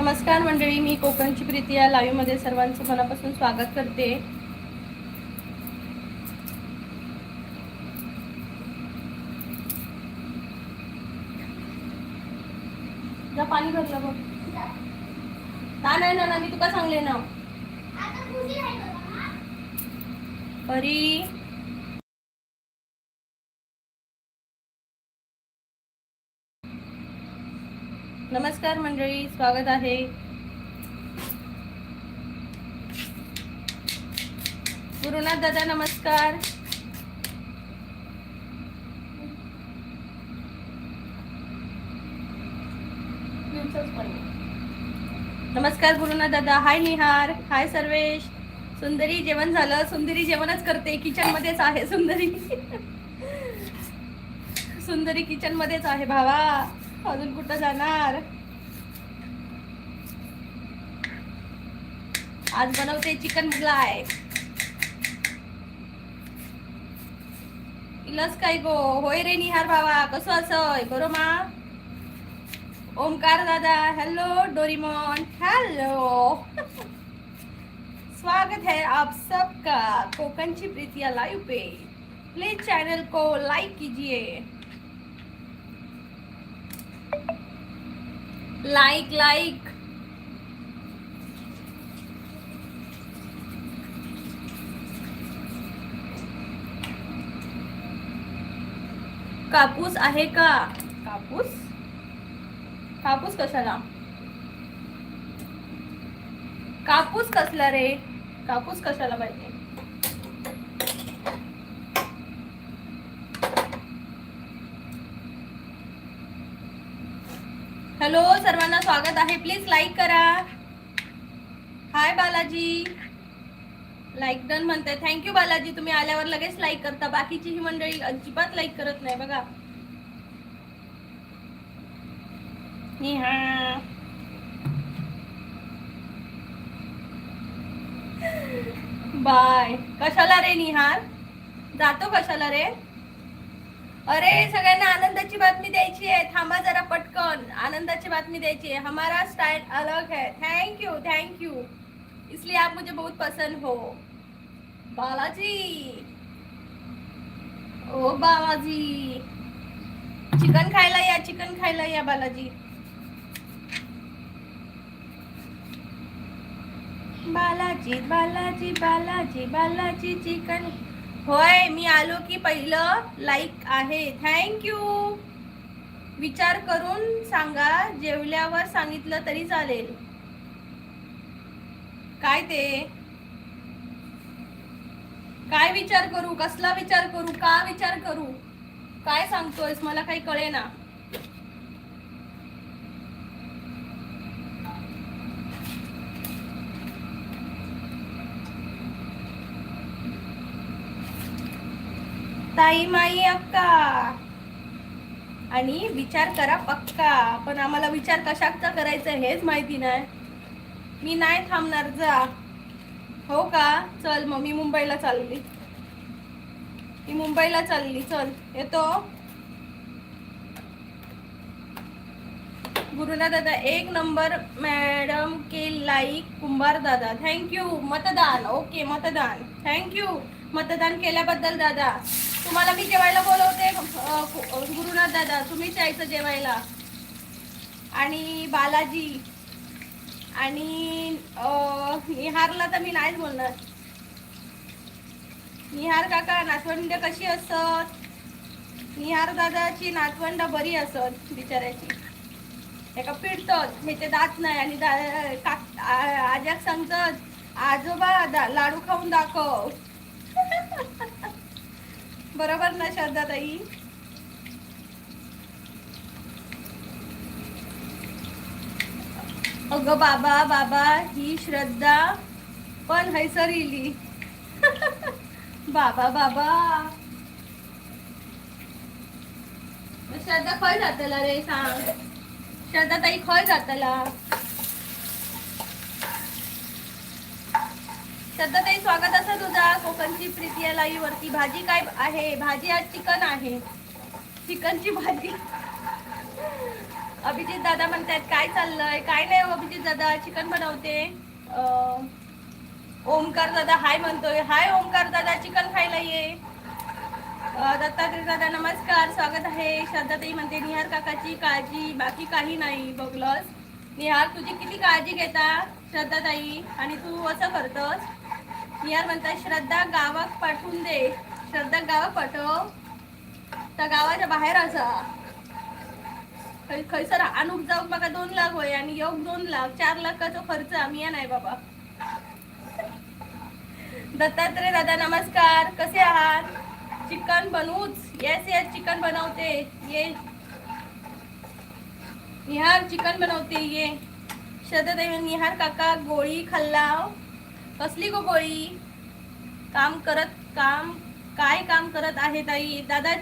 नमस्कार मंडळी, मी कोकणची प्रीती या लाईव्ह मध्ये सर्वांचं मनापासून स्वागत करते. जा पाणी भरलं बघ. नाही मी तुका सांगले ना. परी नमस्कार मंडळी, स्वागत आहे. गुरुनाथ दादा नमस्कार. नमस्कार गुरुनाथ दादा. हाय निहार, हाय सर्वेश. सुंदरी जेवण झालं? सुंदरी जेवणच करते, किचन मध्येच आहे सुंदरी. सुंदरी किचन मध्येच आहे भावा, अजून कुठं जाणार. आज बनवते चिकन मुगलाय. इलस काय गो? होय रे निहार भावा, कसं असय? बरो मा. ओमकार दादा हेलो. Doraemon hello. स्वागत है आप सबका कोकणची प्रीति लाइव पे. प्लीज चैनल को लाइक कीजिए. लाइक कापूस आहे का? कापूस कशाला? कापूस कसला रे? कापूस कशाला पाहिजे? हॅलो, सर्वांना स्वागत आहे. प्लीज लाईक करा. हाय बालाजी, लाईक डन म्हणते. थँक्यू बालाजी, तुम्ही आल्यावर लगेच लाईक करता. बाकीची ही मंडळी अजिबात लाईक करत नाही बघा. बाय. कशाला रे निहार? जातो कशाला रे? अरे सगळ्यांना आनंदाची बातमी द्यायची आहे. थांबा जरा पटकन. आनंदाची बातमी द्यायची है. हमारा स्टाइल अलग है. थैंक यू इसलिए आप मुझे बहुत पसंद हो. बालाजी, ओ बालाजी, चिकन खायला या बालाजी. बालाजी चिकन. होय, मी आलो की पहिलं लाईक आहे. थँक्यू. विचार करून सांगा, जेवल्यावर सांगितलं तरी चालेल. काय ते? काय विचार करू? कसला विचार करू? का विचार करू? काय सांगतोयस? मला काही कळेना. ताई माई अक्का. आणि विचार करा पक्का. पण आम्हाला विचार कशाचा करायचा हेच माहिती नाही. मी नाही थांबणार. जा. हो का? चल मग मी मुंबईला चालली. चल येतो. गुरुनाथ दादा एक नंबर मॅडम के लाईक. कुंभार दादा थँक्यू. मतदान ओके, मतदान थँक्यू. मतदान केल्याबद्दल दादा. तुम्हाला मी जेवायला बोलवते गुरुनाथ दादा, तुम्हीच यायचं जेवायला. आणि बालाजी आणि निहारला तर मी नाहीच बोलणार. निहार काका, नातवंड कशी असत? निहार दादाची नातवंड बरी असत बिचाऱ्याची. एका पिडतात मी ते दात नाही. आणि आज्याक सांगतात आजोबा लाडू खाऊन दाखव. बरोबर ना श्रद्धा ताई? अगं बाबा ही श्रद्धा पण हैसर इली. बाबा श्रद्धा खय जातला रे? सांग श्रद्धा ताई, खय जातला? श्रद्धा ताई, स्वागत असं तुझा कोकणची प्रीती या लाईव्ह वरती. भाजी काय आहे? भाजी आज चिकन आहे. चिकनची भाजी. अभिजित दादा म्हणतात काय चाललंय, काय नाही हो अभिजित दादा, चिकन बनवते. ओमकार दादा हाय म्हणतोय. हाय ओमकार दादा, चिकन खायला ये. दत्तात्रय दादा नमस्कार, स्वागत आहे. श्रद्धाताई म्हणते निहार काकाची काळजी बाकी काही नाही. बघलस निहार, तुझी किती काळजी घेता श्रद्धाताई, आणि तू असं करतस. निहार म्हणतात श्रद्धा गावात पाठवून दे. श्रद्धा गावात पाठव, त्या गावाच्या बाहेर असा खैसर अनुप जाऊन बघा 2 लाख होय, आणि योग 2 लाख 4 लाखाचा खर्च आम्ही नाही बाबा. दत्तात्रय दादा नमस्कार, कसे आहात. चिकन बनवूच. येस येस चिकन बनवते ये. निहार चिकन बनवते ये. श्रद्धाताई निहार काका गोळी खाल्ला. कसली गो गोळी. काम काय काम करत आहे ताई. दादा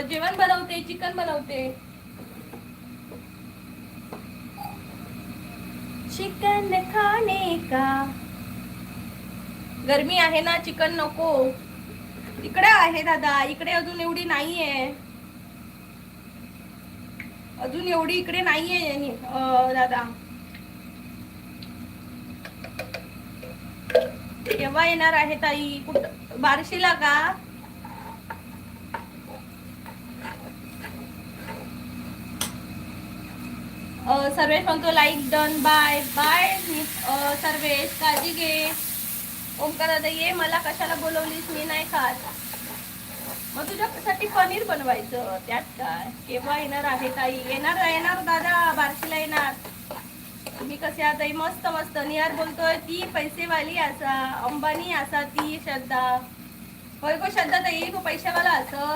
जेवण बनवते, चिकन बनवते. चिकन खाने का. गरमी आहे ना, चिकन नको. इकडे आहे दादा, इकडे अजून एवढी नाहीये. अजून एवढी इकडे नाहीये दादा. केव्हा येणार आहे ताई. कुठं बार्शीला का. सर्वेश म्हणतो like done. Bye bye Sarvesh, काळजी घे. ओमकार दादा ये, मला कशाला बोलवलीस, मी नाही खात. मग तुझ्यासाठी पनीर बनवायचं, त्यात काय. केव्हा येणार आहे ताई. येणार दादा, बार्शीला येणार. तुम्ही कसे आहात ताई. मस्त मस्त. निहार बोलतोय ती पैसेवाली असा, अंबानी असा ती श्रद्धा. होय गो श्रद्धा ताई, तू पैशावाला असं.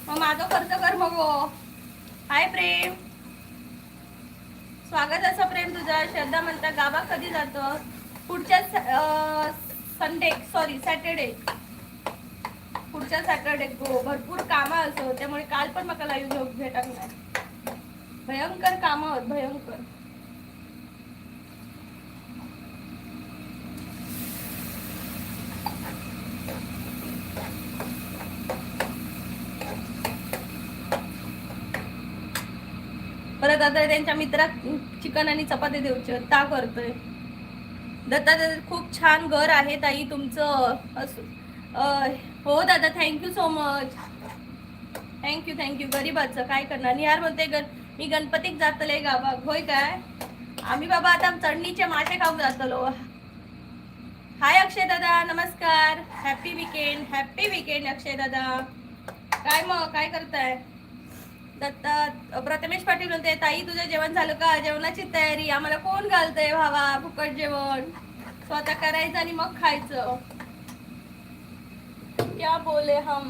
मग माझा खर्च कर मग. हाय प्रेम, स्वागत असं प्रेम तुझा. श्रद्धा म्हणता गावा कधी जातं. पुढच्या सॅटर्डे. पुढच्या सॅटर्डे गो. भरपूर कामं असं, त्यामुळे काल पण मला लाईव्ह भेटत नाही. भयंकर कामं आहेत, भयंकर. परत आता त्यांच्या मित्रात चिकन आणि चपाती देऊचे ता करतोय. दत्ता दादा खूप छान घर आहे ताई तुमचं. हो दादा, थँक्यू सो मच. थँक्यू. गरीबाचं काय करणार. निहार म्हणते मी गणपतीक जातले गावाक. होय काय. आम्ही बाबा आता चढणीचे मासे खाऊ जातलो. हाय अक्षय दादा नमस्कार. हॅपी विकेंड अक्षय दादा. काय मग काय करताय. दत्ता प्रथमेश पाटील म्हणते ताई तुझं जेवण झालं का. जेवणाची तयारी. आम्हाला कोण घालतंय भावा फुकट जेवण. स्वतः करायचं आणि मग खायचं. क्या बोले हम.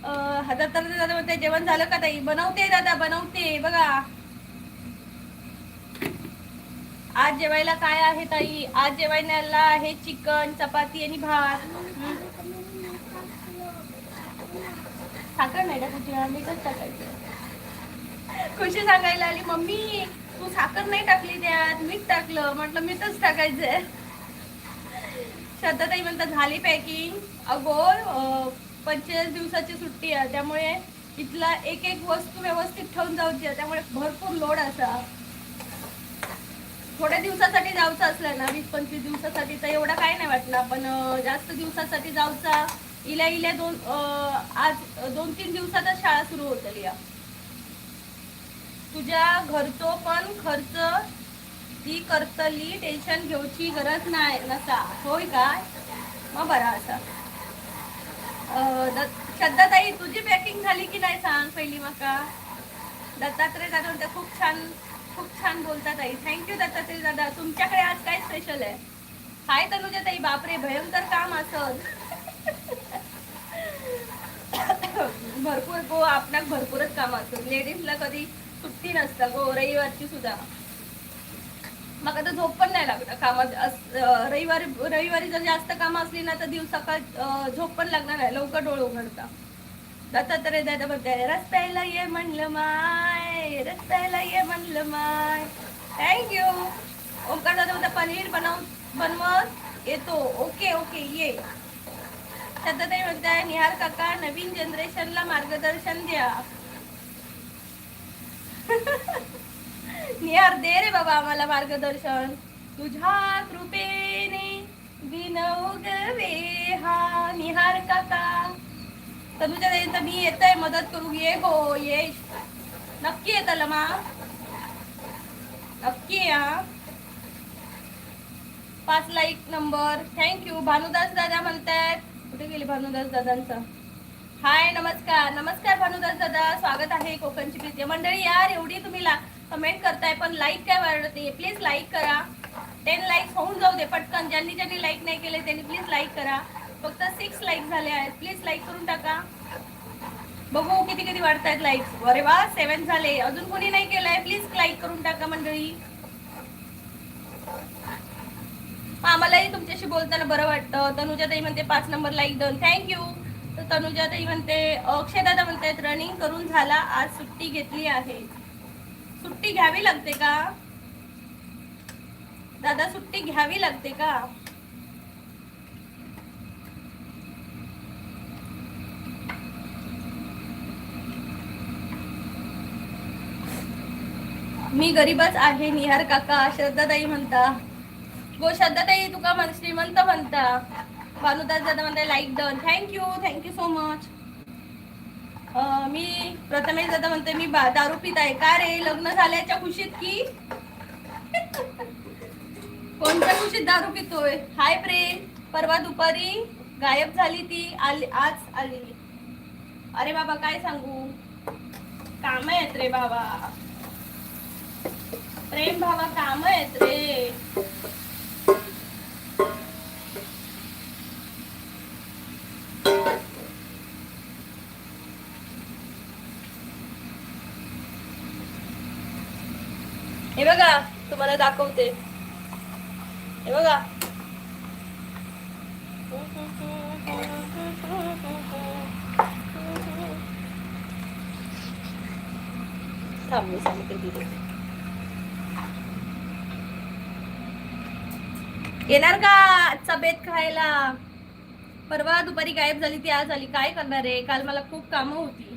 दादा म्हणते जेवण झालं का ताई. बनवते दादा, बनवते बघा. आज जेवायला काय आहे ताई. आज जेवायला आहे चिकन, चपाती आणि भात. साखर नाही टाकायची, मीठच टाकायचं. खुशी सांगायला आली मम्मी तू साखर नाही टाकली त्यात, मीठ टाकलं. म्हटलं मीठच टाकायचंय. श्रद्धाताई म्हणतात झाली पॅकिंग. अगो 45 दिवसाची सुट्टी आहे, त्यामुळे इथला एक वस्तू व्यवस्थित ठेवून जाऊची आहे. त्यामुळे भरपूर लोड असा. थोड्या दिवसासाठी जाऊचं असलं ना, 20-25 दिवसासाठी तर एवढा काय नाही वाटलं. पण जास्त दिवसासाठी जाऊचा. इल्या आज 2-3 दिवसातच शाळा सुरू होतली. तुझ्या घरचो पण खर्च ती करतली, टेन्शन घेऊची गरज नाही नसा. होय काय मग बरा असा. श्रद्धाताई तुझी पॅकिंग झाली की नाही सांग पहिली मका. दत्तात्रय दादा म्हणते खूप छान बोलतात आई. थँक्यू दत्तात्रय दादा. तुमच्याकडे आज काय स्पेशल आहे. हाय तनुजा ताई. बापरे भयंकर काम असत. भरपूर गो आपणाक भरपूरच काम असत. लेडीजला कधी सुट्टी नसतं गो, रविवारची सुद्धा. मग आता झोप पण नाही लागत कामात. रविवारी जर जास्त काम असली ना तर सकाळ झोप पण लागणार नाही, लवकर डोळे उघडता. दत्तात्रय दादा म्हणते रस्त्याला ये म्हणलं माय, रस्त्याला ये म्हणलं माय. थँक्यू. ओंकार दादा म्हणता पनीर बनवत येतो. ओके ये. दत्तात्रय म्हणताय निहार काका नवीन जनरेशनला मार्गदर्शन द्या. निहार दे रे बाबा आम्हाला मार्गदर्शन. तुझ्या कृपेने दिन उगवे हा निहार काका. तनुजा ताईंचा मी येतय मदत करू. ये हो ये, नक्की येत लमा, नक्की या. 5 लाईक नंबर, थँक्यू. भानुदास दादा म्हणतायत, कुठे गेले भानुदास दादांचा. हाय नमस्कार नमस्कार भानुदास दादा, स्वागत आहे कोकणची प्रीती मंडळी. यार एवढी तुम्ही कमेंट करताय पण लाईक काय वाढते. प्लीज लाईक करा. 10 लाईक होऊन जाऊ दे पटकन. ज्यांनी लाईक नाही केले त्यांनी प्लीज लाईक करा. फक्त 6 लाईक झाले आहेत, प्लीज लाईक करून टाका. बघू किती वाढतायत लाईक्स. अरे वा 7 झाले. अजून कोणी नाही केलंय प्लीज लाईक करून टाका मंडळी. आम्हालाही तुमच्याशी बोलताना बरं वाटतं. तनुजा ताई म्हणते 5 नंबर लाईक डन, थँक्यू. तर तनुजा ताई म्हणते, अक्षय दादा म्हणतायत रनिंग करून झाला, आज सुट्टी घेतली आहे. सुट्टी घ्यावी लागते का दादा, सुट्टी घ्यावी लागते का. मी गरीबच आहे निहार काका, श्रद्धाताई म्हणता. गो श्रद्धाताई तुका श्रीमंत म्हणता. भानुदास दादा म्हणताय like done, thank you so much. मी प्रथमेश दादा म्हणते मी दारू पित आहे. का रे, लग्न झाल्याच्या खुशीत की कोणत्या खुशीत दारू पितोय. हाय प्रेम, परवा दुपारी गायब झाली ती, आज आली. अरे बाबा काय सांगू, काम आहेत रे बाबा. प्रेम भावा काम आहेत रे. हे बघा तुम्हाला दाखवते, हे बघा. थांब मी सांगते तिथे. येणार का आजचा बेत खायला. परवा दुपारी गायब झाली ती आज आली. काय करणार आहे, काल मला खूप कामं होती.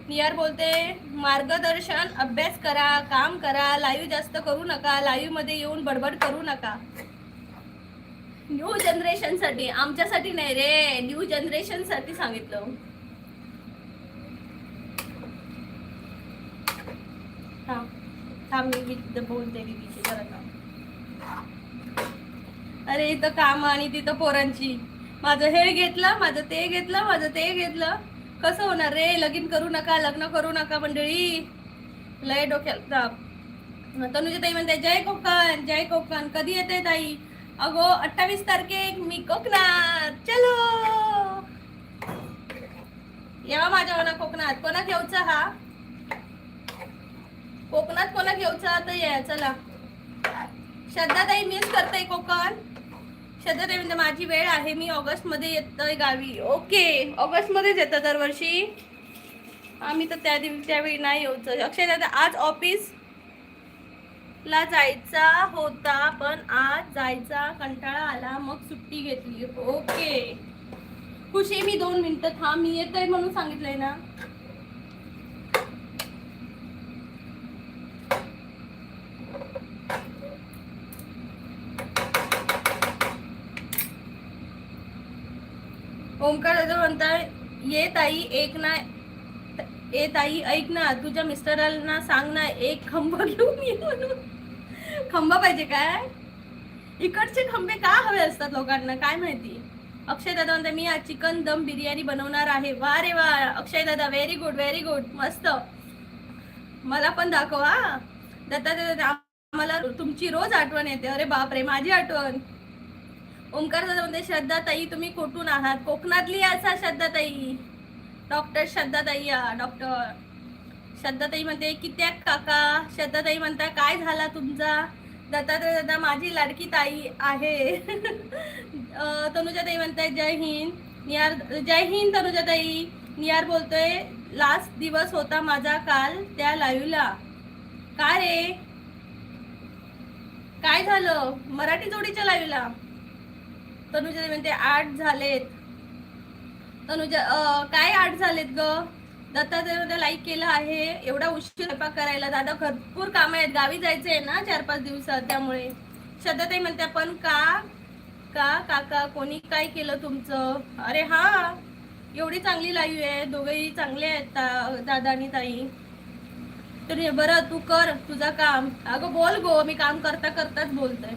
निहार बोलते मार्गदर्शन, अभ्यास करा, काम करा, लाईव्ह जास्त करू नका, लाईव्ह मध्ये येऊन बडबड करू नका. न्यू जनरेशन साठी, आमच्यासाठी नाही रे, न्यू जनरेशन साठी सांगितलं. थांब मी बोलते दीदीची जरा. अरे इथं काम आणि तिथं पोरांची. माझं हे घेतलं, माझं ते घेतलं, माझं ते घेतलं. कसं होणार रे. लग्न करू नका, लग्न करू नका मंडळी, लय डोक्याला ताप. तनुजा ताई म्हणते जय कोकण, जय कोकण. कधी येते ताई. अगो 28 तारखेक मी कोकणात. चलो येवा माझ्या मना कोकणात. कोणा घेऊचा हा कोकणात, कोणा घेऊचा तर या. चला श्रद्धा ताई मिस करते कोकण. श्रद्धा ताई म्हणते माझी वेळ आहे, मी ऑगस्ट मध्ये येतोय गावी. ओके, ऑगस्ट मध्येच येतं दरवर्षी. आम्ही तर त्यावेळी नाही येऊच. अक्षय दादा आज ऑफिस ला जायचा होता पण आज जायचा कंटाळा आला मग सुट्टी घेतली. ओके खुशी, मी 2 मिनिटं थांब, मी येतोय म्हणून सांगितलंय ना. ओमकार दादा म्हणताय ये ताई एक ना, ए ताई ऐक ना, तुझ्या मिस्टरांना सांग ना एक खंबा घेऊन ये म्हणून. खंबा पाहिजे काय. इकडचे खंबे का हवे असतात लोकांना काय माहिती. अक्षय दादा म्हणता मी आज चिकन दम बिर्याणी बनवणार आहे. वा रे वा अक्षय दादा, व्हेरी गुड मस्त. मला पण दाखवा दत्ता दादा, आम्हाला तुमची रोज आठवण येते. अरे बापरे माझी आठवण. ओमकार दादा म्हणते श्रद्धा ताई तुम्ही कुठून आहात. कोकणातली असा श्रद्धा ताई, डॉक्टर श्रद्धा ताई या. डॉक्टर श्रद्धा ताई म्हणते कित्याक काका. श्रद्धा ताई म्हणता काय झाला तुमचा. दत्तात्रय दादा माझी लाडकी ताई आहे. तनुजा ताई म्हणताय जय हिंद. निहार जय हिंद तनुजा ताई. निहार बोलतोय लास्ट दिवस होता माझा काल त्या लाईव्हला. काय रे काय झालं मराठी जोडीच्या लाईव्हला. तनुजा ताई म्हणते 8 झालेत. तनुजा काय 8 झालेत ग. दत्तात्रयमध्ये लाईक केलं आहे. एवढा उशीर स्वयंपाक करायला दादा, भरपूर काम आहेत, गावी जायचंय ना 4-5 दिवसात, त्यामुळे. श्रद्धाताई म्हणते पण का काका कोणी काय केलं तुमचं? अरे हा, एवढी चांगली लाईव्ह आहे, दोघेही चांगले आहेत दादा आणि ताई. तर बरं तू कर तुझं काम. अगं बोल गो, मी काम करता करताच बोलतोय.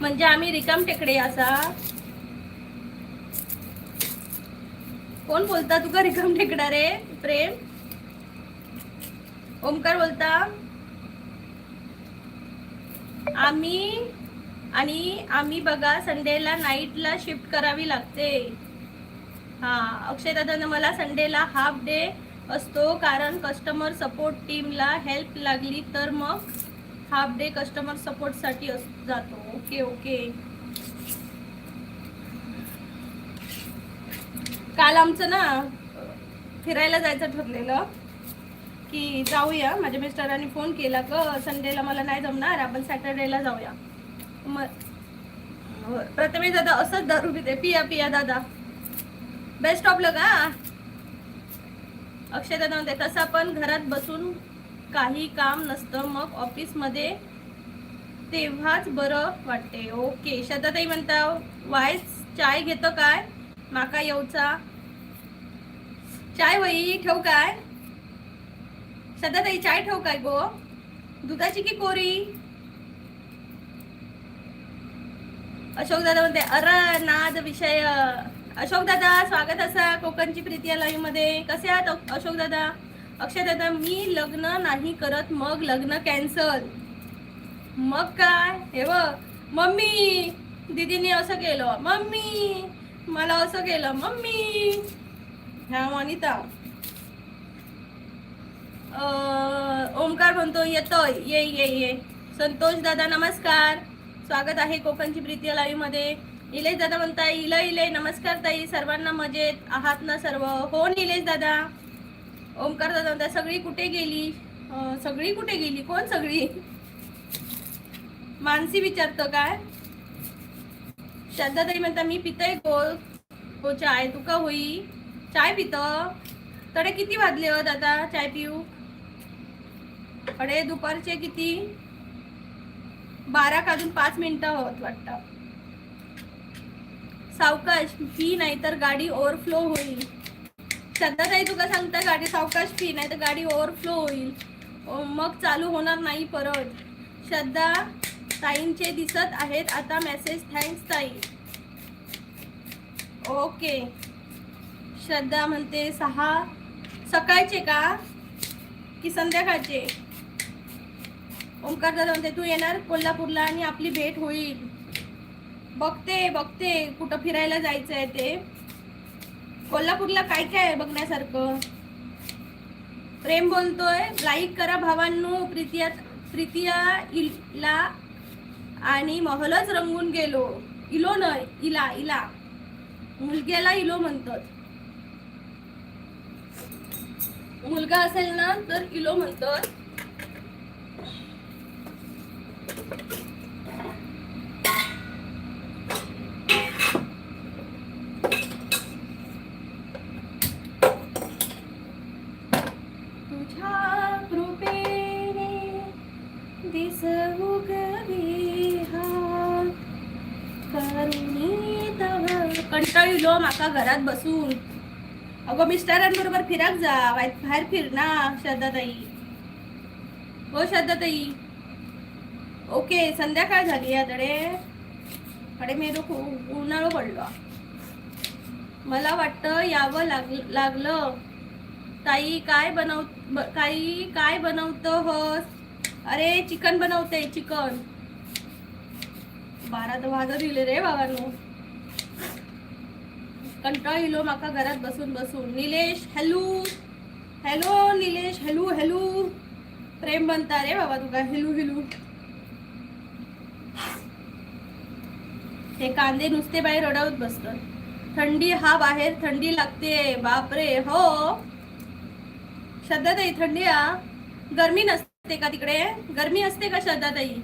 म्हणजे आम्ही रिकाम टेकडे असा? कोण बोलता तुका रिकाम टेकडा रे? प्रेम? ओमकार बोलता? आम्ही बघा संडेला नाईटला शिफ्ट करावी लागते. हा, अक्षय दादांना मला संडेला हाफ डे असतो, कारण कस्टमर सपोर्ट टीमला हेल्प लागली तर मग हाफ डे कस्टमर सपोर्ट साठी जातो. Okay okay. काल आमचं ना फिरायला जायचं ठरलेलं की जाऊया. माझ्या मिस्टरांनी फोन केला ग, संडेला मला नाही जमणार, आपण सॅटर्डेला जाऊया. मग प्रथमेश दादा असंच दारू पिते, पिया दादा, बेस्ट ऑफ लक. अक्षय दादा म्हणते तसा पण घरात बसून काही काम नसतं, मग ऑफिस मध्ये तेव्हाच बरं वाटते. ओके. श्रद्धाताई म्हणता वाईस चाय घेतो काय? माका येऊचा चाय वही ठेव काय? श्रद्धाताई चाय ठेव काय गो? दुधाची की कोरी? अशोक दादा म्हणते अरे नाद विषय. अशोक दादा स्वागत असा कोकणची प्रीती या लाईव्ह मध्ये. कसे आहात अशोक दादा? अक्षय दादा मी लग्न नाही करत, मग लग्न कॅन्सल. मग काय? हे बघ मम्मी, दीदीने असं केलं, मम्मी मला असं केलं, मम्मी. ह्या वनिता. ओमकार म्हणतो येतोय, ये ये ये. संतोष दादा नमस्कार, स्वागत आहे कोकणची प्रीती लाईव्ह मध्ये. निलेश दादा म्हणताय इले नमस्कार ताई, सर्वांना मजेत आहात ना सर्व? हो निलेश दादा. ओमकार दादा म्हणताय सगळी कुठे गेली? सगळी कुठे गेली? कोण सगळी? मानसी विचारतो काय? श्रद्धाताई म्हणता मी पितय गो चाय, तुका होई चाय पित? तडे किती वाजले हो दादा चाय पिऊ? अडे दुपारचे किती? 12:05 होत वाटतं. सावकाश पी नाही तर गाडी ओव्हरफ्लो होईल. श्रद्धाताई तुका सांगता गाडी सावकाश पी नाही तर गाडी ओव्हरफ्लो होईल, मग चालू होणार नाही परत. श्रद्धा ताईंचे दिसत आहेत आता मेसेज, थँक्स ताई. ओके. श्रद्धा म्हणते 6 सकाळचे का की संध्याकाळचे? ओमकार दादा म्हणते तू येणार कोल्हापूरला आणि आपली भेट होईल. बघते कुठं फिरायला जायचंय ते. कोल्हापूरला काय काय आहे बघण्यासारखं? प्रेम बोलतोय लाईक करा भावांनो. प्रीतिया इला आणि महलच रंगून गेलो. इलो नाही इला मुलग्याला इलो म्हणतात. मुलगा असेल ना तर इलो म्हणतात. तुझ्या कृपेने दिसू गवी हा करुणी तव. कंटाळलो माका घरात बसून. अगं मिस्टरांबरोबर फिराक जा, बाहेर फिर ना श्रद्धाताई. हो श्रद्धाताई. ओके. संध्याकाळ झाली याकडे मेरू उन्हाळो पडलो. मला वाटतं यावं लागलं. ताई काय बनवतो हो? अरे चिकन बनवते, चिकन. 12 वाजत दिले रे बाबांनो. कंटाळलो माका घरात बसून. Nilesh hello Nilesh hello. प्रेम बनता रे बाबा तुका हॅलो. हे कांदे नुसते बाहेर रडवत बसतात. थंडी हा बाहेर थंडी लागते बापरे. हो श्रद्धाताई थंडी गरमी नसते का तिकडे? गरमी असते का श्रद्धाताई?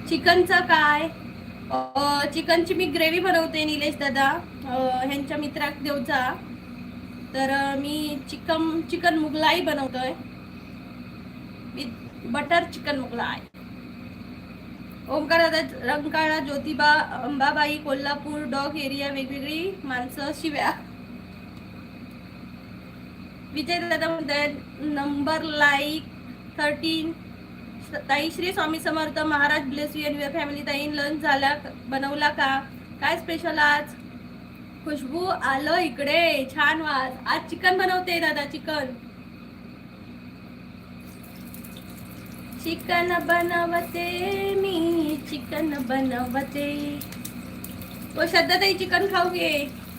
चिकनचं काय? चिकनची मी ग्रेव्ही बनवते निलेश दादा, ह्यांच्या मित्राक देवचा. तर मी चिकन मुगलाई बनवतोय with butter chicken Mughlai. Omkar दादा रंकाळा, ज्योतिबा, अंबाबाई, कोल्हापूर, डॉग एरिया, वेगवेगळी माणसं शिव्या. विजय दादा म्हणतात नंबर लाईक 13. ताई Shri Swami Samarth Maharaj bless you and your family. ताई लंच झाला, बनवला का? काय स्पेशल आज? खुशबू आलं इकडे, छान वास. आज चिकन बनवते दादा, चिकन बनवते मी, चिकन बनवते. तो श्रद्धा ताई चिकन खाऊ घे.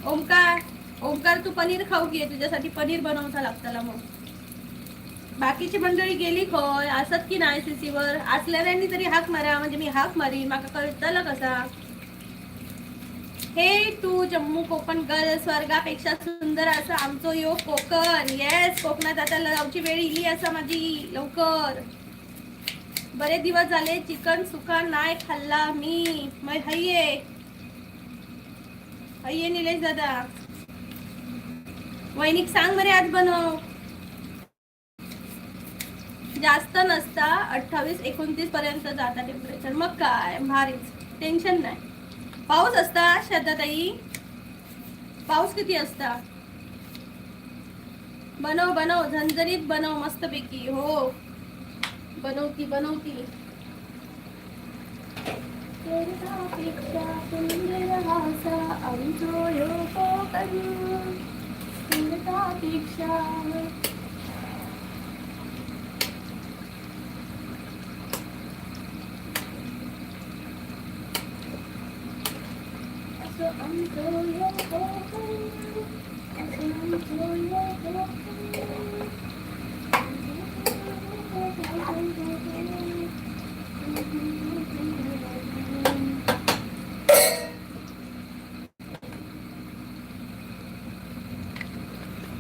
ओंकार तू पनीर खाऊ घे, तुझ्यासाठी पनीर बनवता लागताला. मग बाकीची मंडळी गेली खय, असत की नाही सीसीवर? असलेल्यांनी तरी हाक मारा, म्हणजे मी हाक मारीन, माका कळतला कसा. हे टू जम्मू कोकण गर्ल, स्वर्गापेक्षा सुंदर असं आमचो यो कोकण. येस, कोकणात आता लावची वेळ इली असा माझी, लवकर. बरे दिवस झाले चिकन सुका नाही खाल्ला मी. मग हय्ये निलेश दादा. वैनिक सांग बरे आज बनव. जास्त नसता, 28-29 पर्यंत जाता टेम्परेचर. मग काय भारीच, टेन्शन नाही. पाऊस असता श्रद्धाताई? पाऊस किती असता? बनव झणझणीत बनव मस्तपैकी. हो बनवती.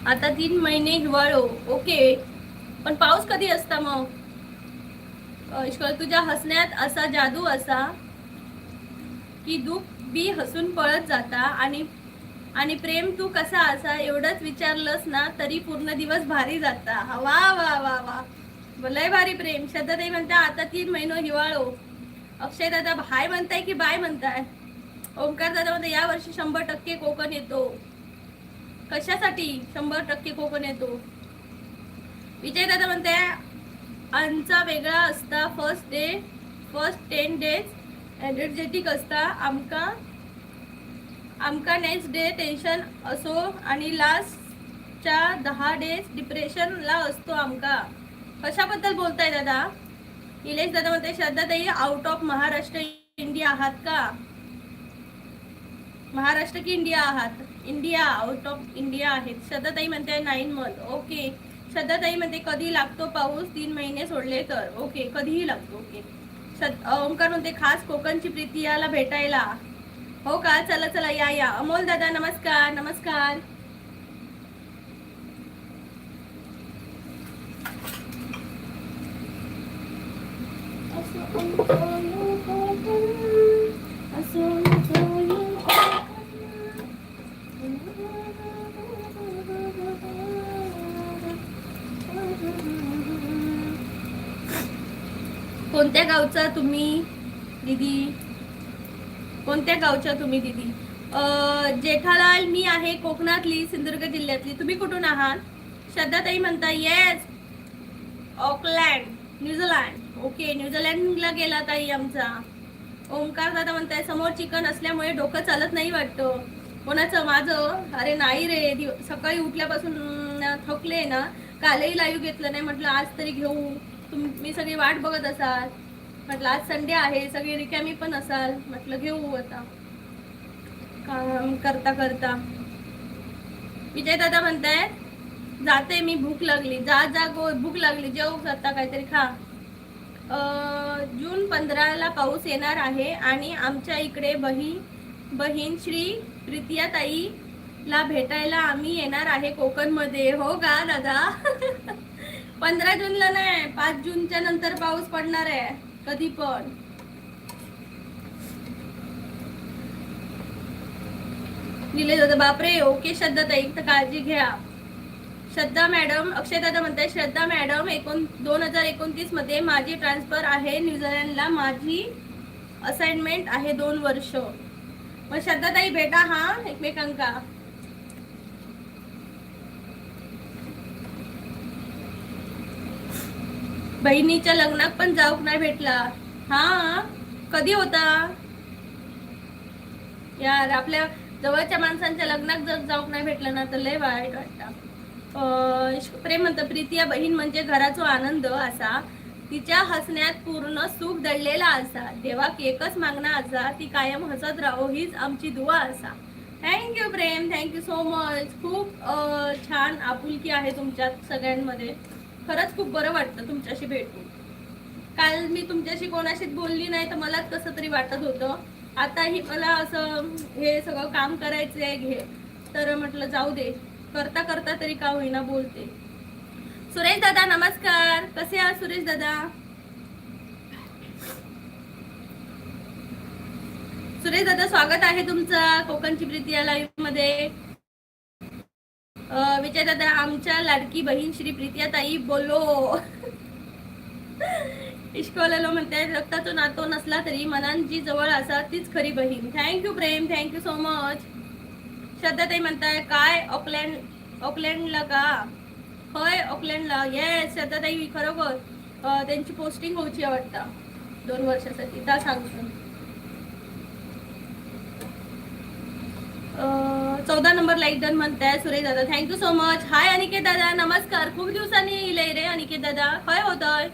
आता 3 महिने हिवाळो. ओके, पण पाऊस कधी असता मग? तुझ्या हसण्यात असा जादू असा की दुःख बी हसून पळत जाता, आणि प्रेम तू कसा असा, एवढंच विचारलंस ना तरी पूर्ण दिवस भारी जाता. वा वा वा वा, लय भारी प्रेम. श्रद्धाताई म्हणता आता 3 महिने हिवाळो. अक्षय दादा हाय म्हणताय की बाय म्हणताय? ओंकार दादा म्हणता या वर्षी 100% कोकण येतो. कशासाठी 100% कोकण येतो? विजय दादा म्हणते आमचा वेगळा असता. फर्स्ट 10 डेज एनर्जेटिक असता आमका नेक्स्ट डे टेन्शन असो, आणि लास्टच्या 10 डेज डिप्रेशनला असतो आमका. कशाबद्दल बोलताय दादा? निलेश दादा म्हणते श्रद्धाताई आउट ऑफ महाराष्ट्र इंडिया आहात का? महाराष्ट्र की इंडिया आहात? इंडिया, आउट ऑफ इंडिया आहेत. श्रद्धाताई म्हणते 9 मंथ. ओके. श्रद्धाताई म्हणते कधी लागतो पाऊस? 3 महिने सोडले तर. ओके, कधीही लागतो. ओके. ओंकार म्हणते खास कोकणची प्रीती याला भेटायला. हो का? चला या. अमोल दादा नमस्कार. कोणत्या गावचा तुम्ही दीदी? कोणत्या गावच्या तुम्ही दीदी? जेठालाल मी आहे कोकणातली, सिंधुदुर्ग जिल्ह्यातली. तुम्ही कुठून आहात? श्रद्धाताई म्हणता येस ऑकलँड, न्यूझीलँड. ओके, न्यूझीलँडला गेला ताई आमचा. ओंकार दादा म्हणताय समोर चिकन असल्यामुळे डोकं चालत नाही वाटतं. कोणाचं? माझं? अरे नाही रे, सकाळी उठल्यापासून थकले ना, कालही लाईव्ह घेतलं नाही. म्हटलं आज तरी घेऊ. तुम्ही सगळी वाट बघत असाल. म्हटलं आज संडे आहे, सगळी रिकामी पण असाल. म्हटलं घेऊ आता काम करता. विजय दादा म्हणताय जाते मी, भूक लागली. जा भूक लागली, जेव आता काहीतरी खा. जून 15ला पाऊस येणार आहे आणि आमच्या इकडे बहीण श्री प्रीतिया ताई ला भेटायला आम्ही येणार आहे कोकणमध्ये. हो का दादा? 15 जूनला नाही, 5 जूनच्या नंतर पाऊस पडणार आहे कधी पण. निलेश दादा बापरे. ओके श्रद्धा ताई, तर काळजी घ्या. श्रद्धा मॅडम, अक्षय दादा म्हणताय श्रद्धा मॅडम 2029 मध्ये माझी ट्रान्सफर आहे न्यूझीलंडला. माझी असाइनमेंट आहे 2 वर्ष. मग श्रद्धा ताई भेटा हा एकमेकांका. बहिणीच्या लग्नात पण जाऊक नाही भेटला. हा कधी होता यार. आपल्या जवळच्या माणसांच्या लग्नात जर जाऊक नाही भेटलं ना तर लय वाईट वाटतं. प्रेम म्हणतं प्रीतिया बहीण म्हणजे घराचो आनंद असा. तिच्या हसण्यात पूर्ण सुख दडलेला असा. देवा एकच मागणा असा, ती कायम हसत राहो हीच आमची दुआ असा. थँक्यू प्रेम, थँक्यू सो मच. खूप छान आपुलकी आहे तुमच्यात सगळ्यांमध्ये. खरंच खूप बरं वाटतं तुमच्याशी भेटून. काल मी तुमच्याशी कोणाशीच बोलली नाही तर मलाच कसं तरी वाटत होतं. आताही मला असं हे सगळं काम करायचंय घे, तर म्हटलं जाऊ दे, करता करता तरी का होईना बोलते. सुरेश दादा नमस्कार, कसे आहात सुरेश दादा? सुरेश दादा स्वागत आहे तुमचं कोकणची प्रीती या लाईव्ह मध्ये. विजय दादा आमच्या लाडकी बहीण श्री प्रीतिया ताई बोलो. इश्कवलेलो म्हणते रक्ताचा नातो नसला तरी मनान जी जवळ असा तीच खरी बहीण. थँक्यू प्रेम, थँक्यू सो मच. श्रद्धा ताई म्हणताय काय ऑकलँडला का? होय ऑकलँडला. येस श्रद्धा ताई खरोखर त्यांची पोस्टिंग होऊची वाटतं 2 वर्षासाठी. त्या सांगतो 14 नंबर लाईक डन म्हणताय सुरेश दादा. Thank you so much. Hi Aniket दादा नमस्कार. खूप दिवसांनी इले रे अनिकेत दादा. काय होतंय?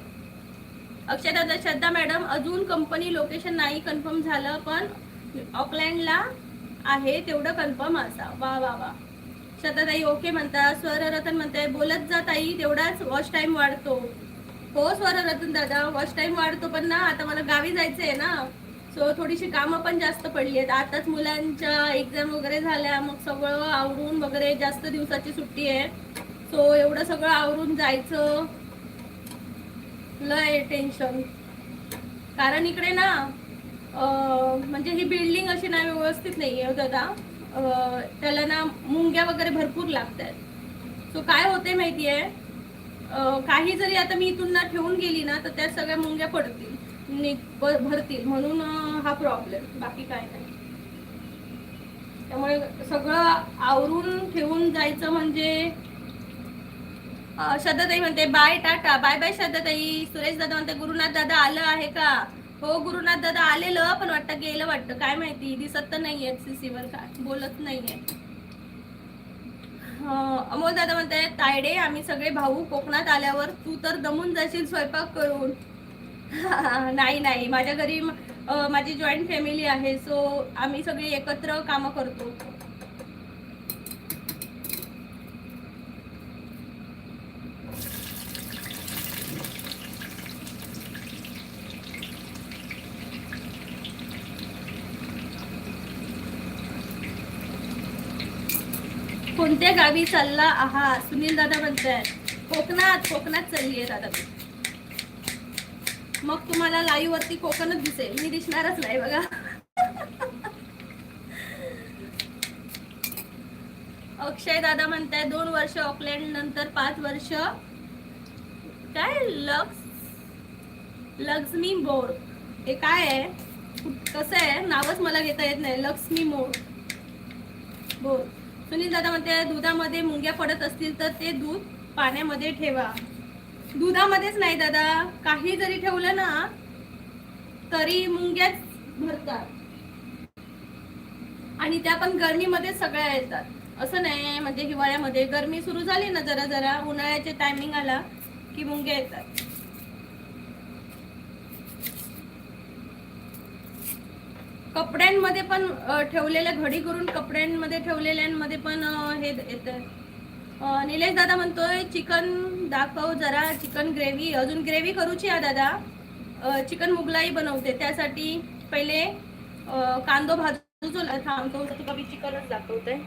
अक्षय दादा श्रद्धा मॅडम अजून कंपनी लोकेशन नाही कन्फर्म झालं पण ऑकलँडला आहे तेवढं कन्फर्म असा. वा वा वा. श्रद्धा ताई ओके म्हणता. स्वररतन म्हणताय बोलत जा ताई तेवढाच वॉच टाइम वाढतो. हो स्वररतन दादा वॉच टाइम वाढतो पण ना आता मला गावी जायचंय ना, सो थोडीशी कामं पण जास्त पडली आहेत. आताच मुलांच्या एक्झाम वगैरे झाल्या, मग सगळं आवरून वगैरे जास्त दिवसाची सुट्टी आहे. सो एवढं सगळं आवरून जायचं लय टेन्शन. कारण इकडे ना म्हणजे ही बिल्डिंग अशी नाही व्यवस्थित नाही आहे दादा. त्याला ना मुंग्या वगैरे भरपूर लागतात. सो काय होते माहिती आहे, काही जरी आता मी इथून ना ठेवून गेली ना तर त्या सगळ्या मुंग्या पडतील भरतील, म्हणून हा प्रॉब्लेम, बाकी काय नाही. त्यामुळे सगळं आवरून ठेवून जायचं म्हणजे. श्रद्धाताई म्हणते बाय टाटा. बाय बाय श्रद्धाताई. सुरेश दादा म्हणते गुरुनाथ दादा आलं आहे का? हो गुरुनाथ दादा आलेलं पण वाटतं गेलं वाटतं, काय माहिती, दिसत तर नाहीये सीसी वर, काय बोलत नाहीये. अमोल दादा म्हणते तायडे आम्ही सगळे भाऊ कोकणात आल्यावर तू तर दमून जाशील स्वयंपाक करून. नाही नाही, माझ्या घरी माझी जॉईंट फॅमिली आहे, सो आम्ही सगळे एकत्र कामं करतो. कोणत्या गावी चालला आहात? सुनील दादा म्हणताय कोकणात. कोकणात चालली आहे दादा. मग तुम्हाला लाईव्ह वरती कोकणच दिसेल, मी दिसणारच नाही बघा. अक्षय दादा म्हणताय 2 वर्ष ऑकलँड नंतर 5 वर्ष काय लक्ष्मी बोर. हे काय आहे, कसं आहे, नावच मला घेता येत नाही. लक्ष्मी मोर बोर. सुनील दादा म्हणते दुधामध्ये मुंग्या पडत असतील तर ते दूध पाण्यामध्ये ठेवा. दुधामध्येच नाही दादा, काही जरी ठेवलं ना तरी मुंग्याच भरतात, आणि त्या पण गरमीमध्ये सगळ्या येतात. असं नाही म्हणजे हिवाळ्यामध्ये, गरमी सुरू झाली ना जरा जरा, उन्हाळ्याचे टायमिंग आला की मुंग्या येतात. कपड्यांमध्ये पण ठेवलेल्या, घडी करून कपड्यांमध्ये ठेवलेल्यांमध्ये पण हे येतं. निलेश दादा म्हणतोय चिकन दाखव जरा, चिकन ग्रेव्ही. अजून ग्रेव्ही करूची आहे दादा. चिकन मुगलाई बनवते, त्यासाठी पहिले कांदो भाजून थांबतो. तुका मी चिकनच दाखवते.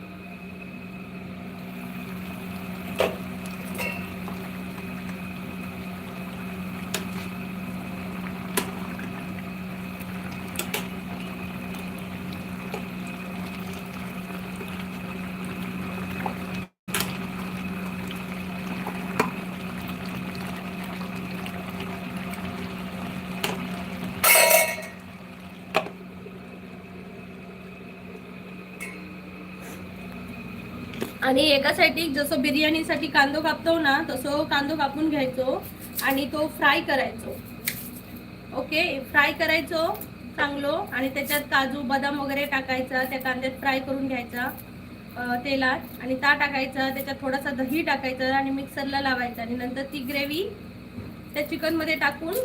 आणि एकासाठी जसं बिर्याणीसाठी कांदो कापतो ना तसं कांदो कापून घ्यायचो आणि तो फ्राय करायचो. ओके, फ्राय करायचो चांगलो आणि त्याच्यात काजू बदाम वगैरे टाकायचा, त्या कांद्यात फ्राय करून घ्यायचा तेलात आणि ता टाकायचा, त्याच्यात थोडासा दही टाकायचं आणि मिक्सरला लावायचं आणि नंतर ती ग्रेव्ही त्या चिकनमध्ये टाकून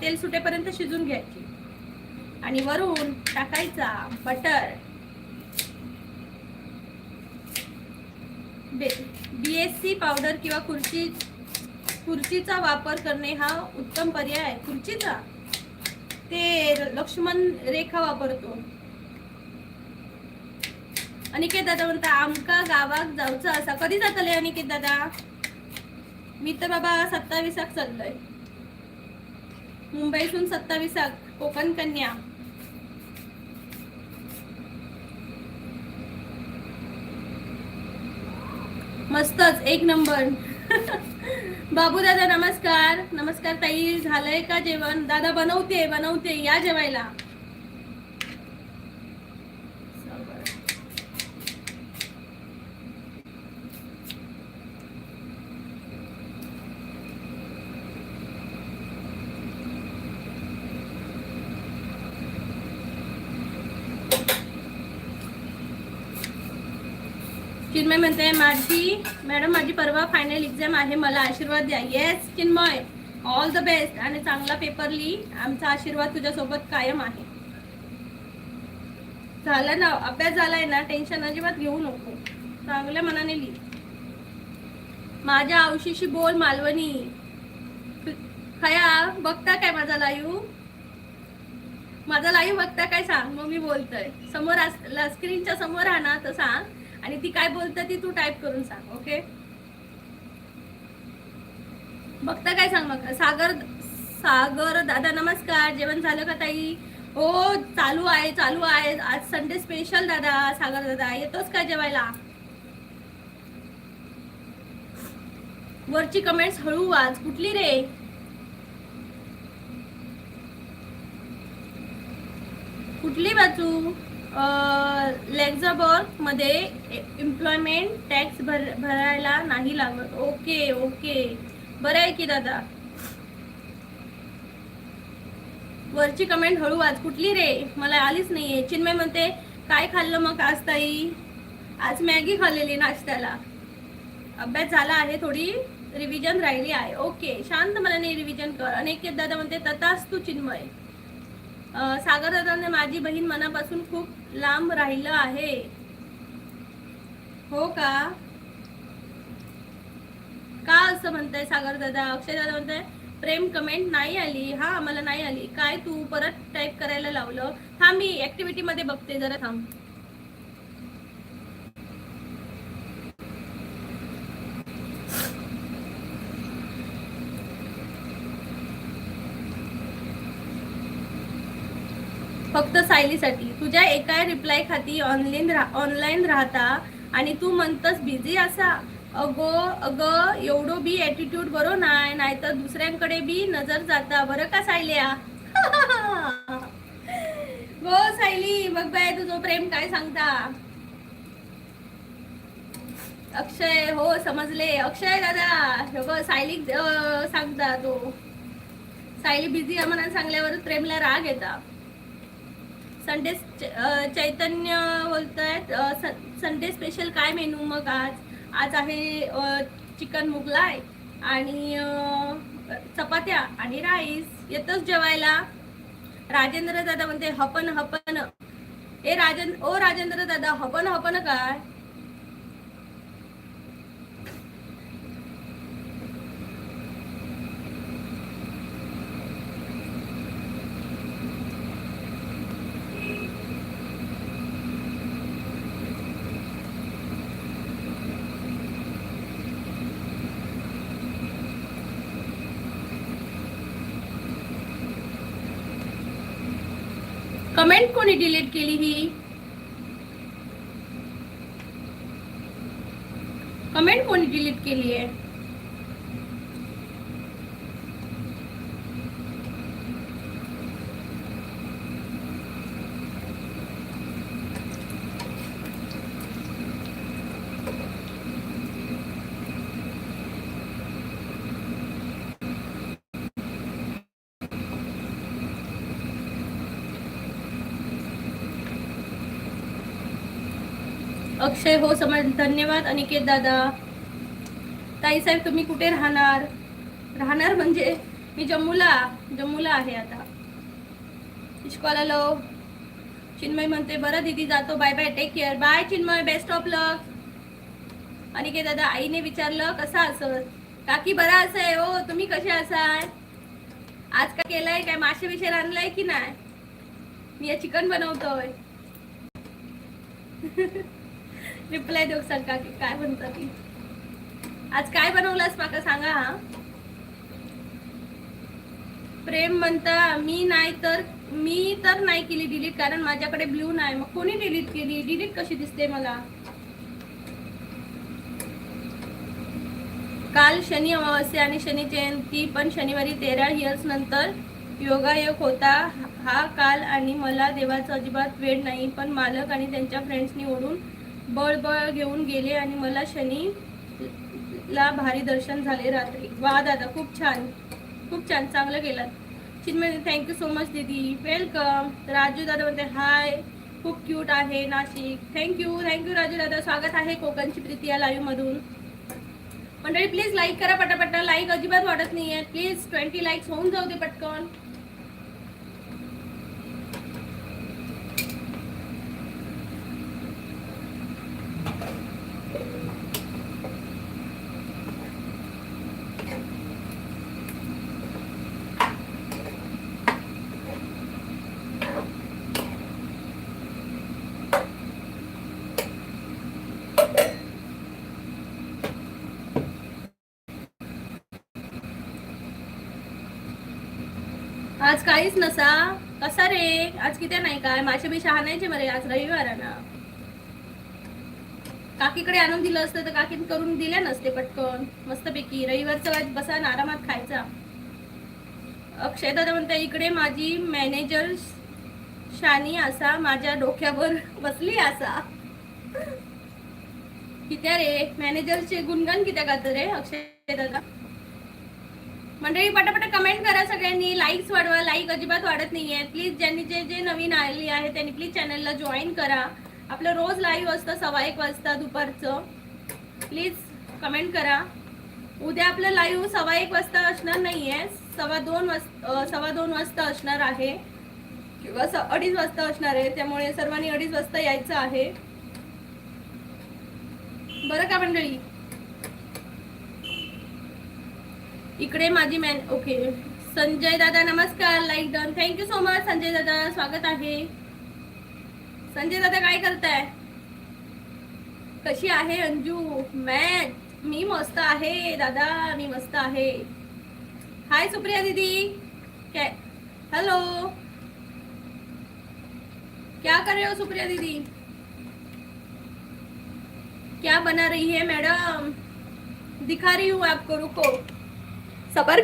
तेल सुटेपर्यंत शिजून घ्यायची आणि वरून टाकायचा बटर. BSC पावडर किंवा खुर्चीचा वापर करणे हा उत्तम पर्याय आहे. खुर्चीचा ते लक्ष्मण रेखा वापरतो. अनिकेत दादा म्हणता आमका गावाक जाऊचं असा. कधी जातले अनिकेत दादा? मी तर बाबा 27 चाललोय मुंबईतून. 27 कोकण कन्या. मस्तच, एक नंबर. बाबू दादा नमस्कार. नमस्कार ताई, झालंय का जेवण? दादा बनवते या जेवायला. चिन्मय म्हणते मॅडम माझी परवा फायनल एक्झाम आहे, मला आशीर्वाद द्या. Yes Chinmay, all the best आणि चांगला पेपर लिही. आमचा आशीर्वाद तुझ्यासोबत कायम आहे. झालं ना अभ्यास झालाय ना, टेन्शन अजिबात घेऊ नको, चांगल्या मनाने लिही. माझ्या औशीशी बोल मालवणी. खया बघता काय माझा लाईव्ह? माझा लाईव्ह बघता काय सांग, मग मी बोलतोय. समोर स्क्रीनच्या समोर आहे ना तर सांग आणि ती काय बोलते ती तू टाईप करून सांग. ओके, बघता काय सांग. मग सागर दादा नमस्कार. जेवण झालं का ताई? हो चालू आहे. आज संडे स्पेशल दादा. सागर दादा येतोस का जेवायला? वरची कमेंट्स हळू वाच. कुठली रे? कुठली वाचू? लेक्झाबर्ग मध्ये एम्प्लॉयमेंट टॅक्स भरायला नाही लागत. ओके बरं आहे की दादा. वरची कमेंट हळू वाच. कुठली रे? मला आलीच नाहीये. चिन्मय म्हणते काय खाल्लं मग आज ताई? आज मॅगी खाल्लेली नाश्त्याला. अभ्यास झाला आहे, थोडी रिव्हिजन राहिली आहे. ओके, शांत मनाने रिव्हिजन कर. अनेक दादा म्हणते तथास्तु चिन्मय. सागर दादाने माझी बहीण मनापासून खूप लांब राहिलं आहे. हो का असं म्हणताय सागर दादा? अक्षय दादा म्हणताय प्रेम कमेंट नाही आली. हा मला नाही आली. काय तू परत टाईप करायला लावलं? हा मी ऍक्टिव्हिटी मध्ये बघते, जरा थांब. फक्त सायलीसाठी. तुझ्या एका रिप्लाय खाती ऑनलाईन राहता आणि तू म्हणतस बिझी असा. अगं एवढं बी ॲटिट्यूड बरो नाही तर दुसऱ्यांकडे बी नजर जाता बरं का सायल्या. हो सायली, बघ बाय तुझं प्रेम काय सांगता. अक्षय हो समजले. अक्षय दादा सायली सांगता तो. सायली बिझी म्हणून सांगल्यावर प्रेमला राग येता. संडे चैतन्य बोलतायत संडे स्पेशल काय मेनू मग आज आहे चिकन मुगलाई आणि चपात्या आणि राईस. येतच जेवायला? राजेंद्र दादा म्हणते हपन. राजेंद्र दादा हपन काय? कमेंट कोणी डिलीट केली ही? कमेंट कोणी डिलीट केली आहे? अक्षय हो समज, धन्यवाद. अनिकेत दादा. ताई साहेब तुम्ही कुठे राहणार? राहणार म्हणजे मी जम्मूला आहे आता. इश्कॉल आलो. चिन्मय म्हणते बरं दीदी जातो, bye bye, take care. Bye Chinmay, best of luck. Aniket दादा आईने विचारलं कसा असत? काकी बरा आहे हो, तुम्ही कसे असाय? आज काय केलंय? काय मासे विषय आणलाय की नाही? मी चिकन बनवतोय. रिप्लाय देऊ सांग काकी काय म्हणता ती. आज काय बनवलंस माका सांगा. हा प्रेम म्हणता मी तर नाही केली डिलीट, कारण माझ्याकडे ब्ल्यू नाही. मग कोणी डिलीट केली? डिलीट कशी दिसते मला? काल शनी अमावस्या आणि शनी जयंती, पण शनिवारी 13 इयर्स नंतर योगायोग होता हा काल, आणि मला देवाचा अजिबात वेळ नाही. पण मालक आणि त्यांच्या फ्रेंड्सनी ओढून बळबळ घेऊन गेले आणि मला शनी ला भारी दर्शन झाले रात्री. वा दादा खूप छान चांगलं गेलं. चिन्मय थँक्यू सो मच दीदी, वेलकम. राजू दादा म्हणते हाय, खूप क्यूट आहे नाशिक. थँक्यू राजू दादा. स्वागत आहे कोकणची प्रीती या लाईव्ह मधून. मंडळी प्लीज लाईक करा पटापट, लाईक अजिबात वाटत नाहीये. प्लीज 20 लाईक्स होऊन जाऊ दे पटकन. आज काहीच नसा कसा रे? आज किती नाही काय मासे बिशे आणायचे मरे, आज रविवार आहे ना. काकीकडे आणून दिलं असतं तर काकीने करून दिल्या नसते पटकन मस्तपैकी. रविवारचं बसा ना आरामात खायचा. अक्षय दादा म्हणते इकडे माझी मॅनेजर शानी असा माझ्या डोक्यावर बसली असा. कित्या रे मॅनेजरचे गुणगान कित्या गात रे अक्षय दादा? मंडळी पटापट कमेंट करा सगळ्यांनी, लाईक्स वाढवा. लाईक अजिबात वाढत नाहीये. प्लीज ज्यांनी जे नवीन आलेली आहे त्यांनी प्लीज चॅनलला जॉईन करा. आपलं रोज लाईव्ह असतं 1:15 वाजता दुपारचं. प्लीज कमेंट करा. उद्या आपलं लाईव्ह 1:15 वाजता असणार नाहीये, 2:15 वाजता असणार आहे किंवा 2:30 वाजता असणार आहे. त्यामुळे सर्वांनी 2:30 वाजता यायचं आहे बरं का मंडळी. इकडे माझी ओके. संजय दादा नमस्कार, like done. Thank you so much Sanjay दादा, स्वागत आहे. संजय दादा काय करताय? कशी आहे अंजू? मी मस्त आहे दादा, मी मस्त आहे. हाय सुप्रिया दीदी, हेलो, क्या कर रहे हो सुप्रिया दीदी? क्या बना रही है मैडम? दिखा रही हूँ आपको, रुको, सबर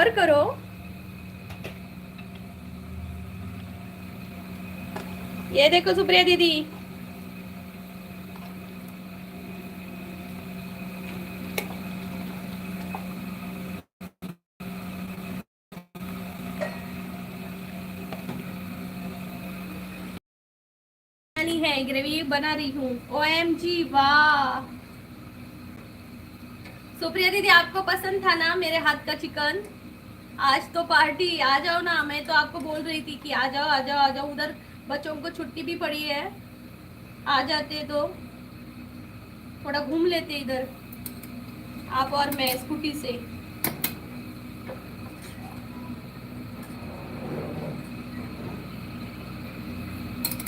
करो. ये देखो सुप्रिया दीदी, है ग्रेवी बना रही हूँ. OMG वाह सुप्रिया दीदी, आपको पसंद था ना मेरे हाथ का चिकन? आज तो पार्टी, आ जाओ ना. मैं तो आपको बोल रही थी कि आ जाओ. उधर बच्चों को छुट्टी भी पड़ी है, आ जाते तो थोड़ा घूम लेते इधर आप और मैं स्कूटी से.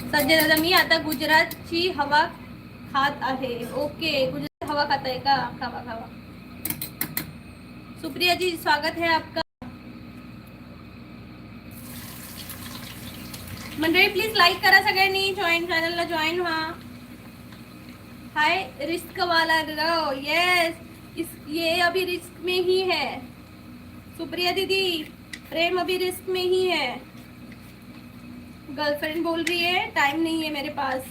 संजय दादा मी आता गुजरातची हवा खात आहे. ओके, गुजरात हवा खाता है का? खावा. सुप्रिया जी स्वागत है आपका. मंडळी प्लीज लाईक करा सगळ्यांनी, चॅनलला जॉईन व्हा. हाय रिस्क वाला रो, यस ये अभी रिस्क में ही है. सुप्रिया दीदी प्रेम अभी रिस्क में ही है. गर्लफ्रेंड बोल रही है टाइम नहीं है मेरे पास.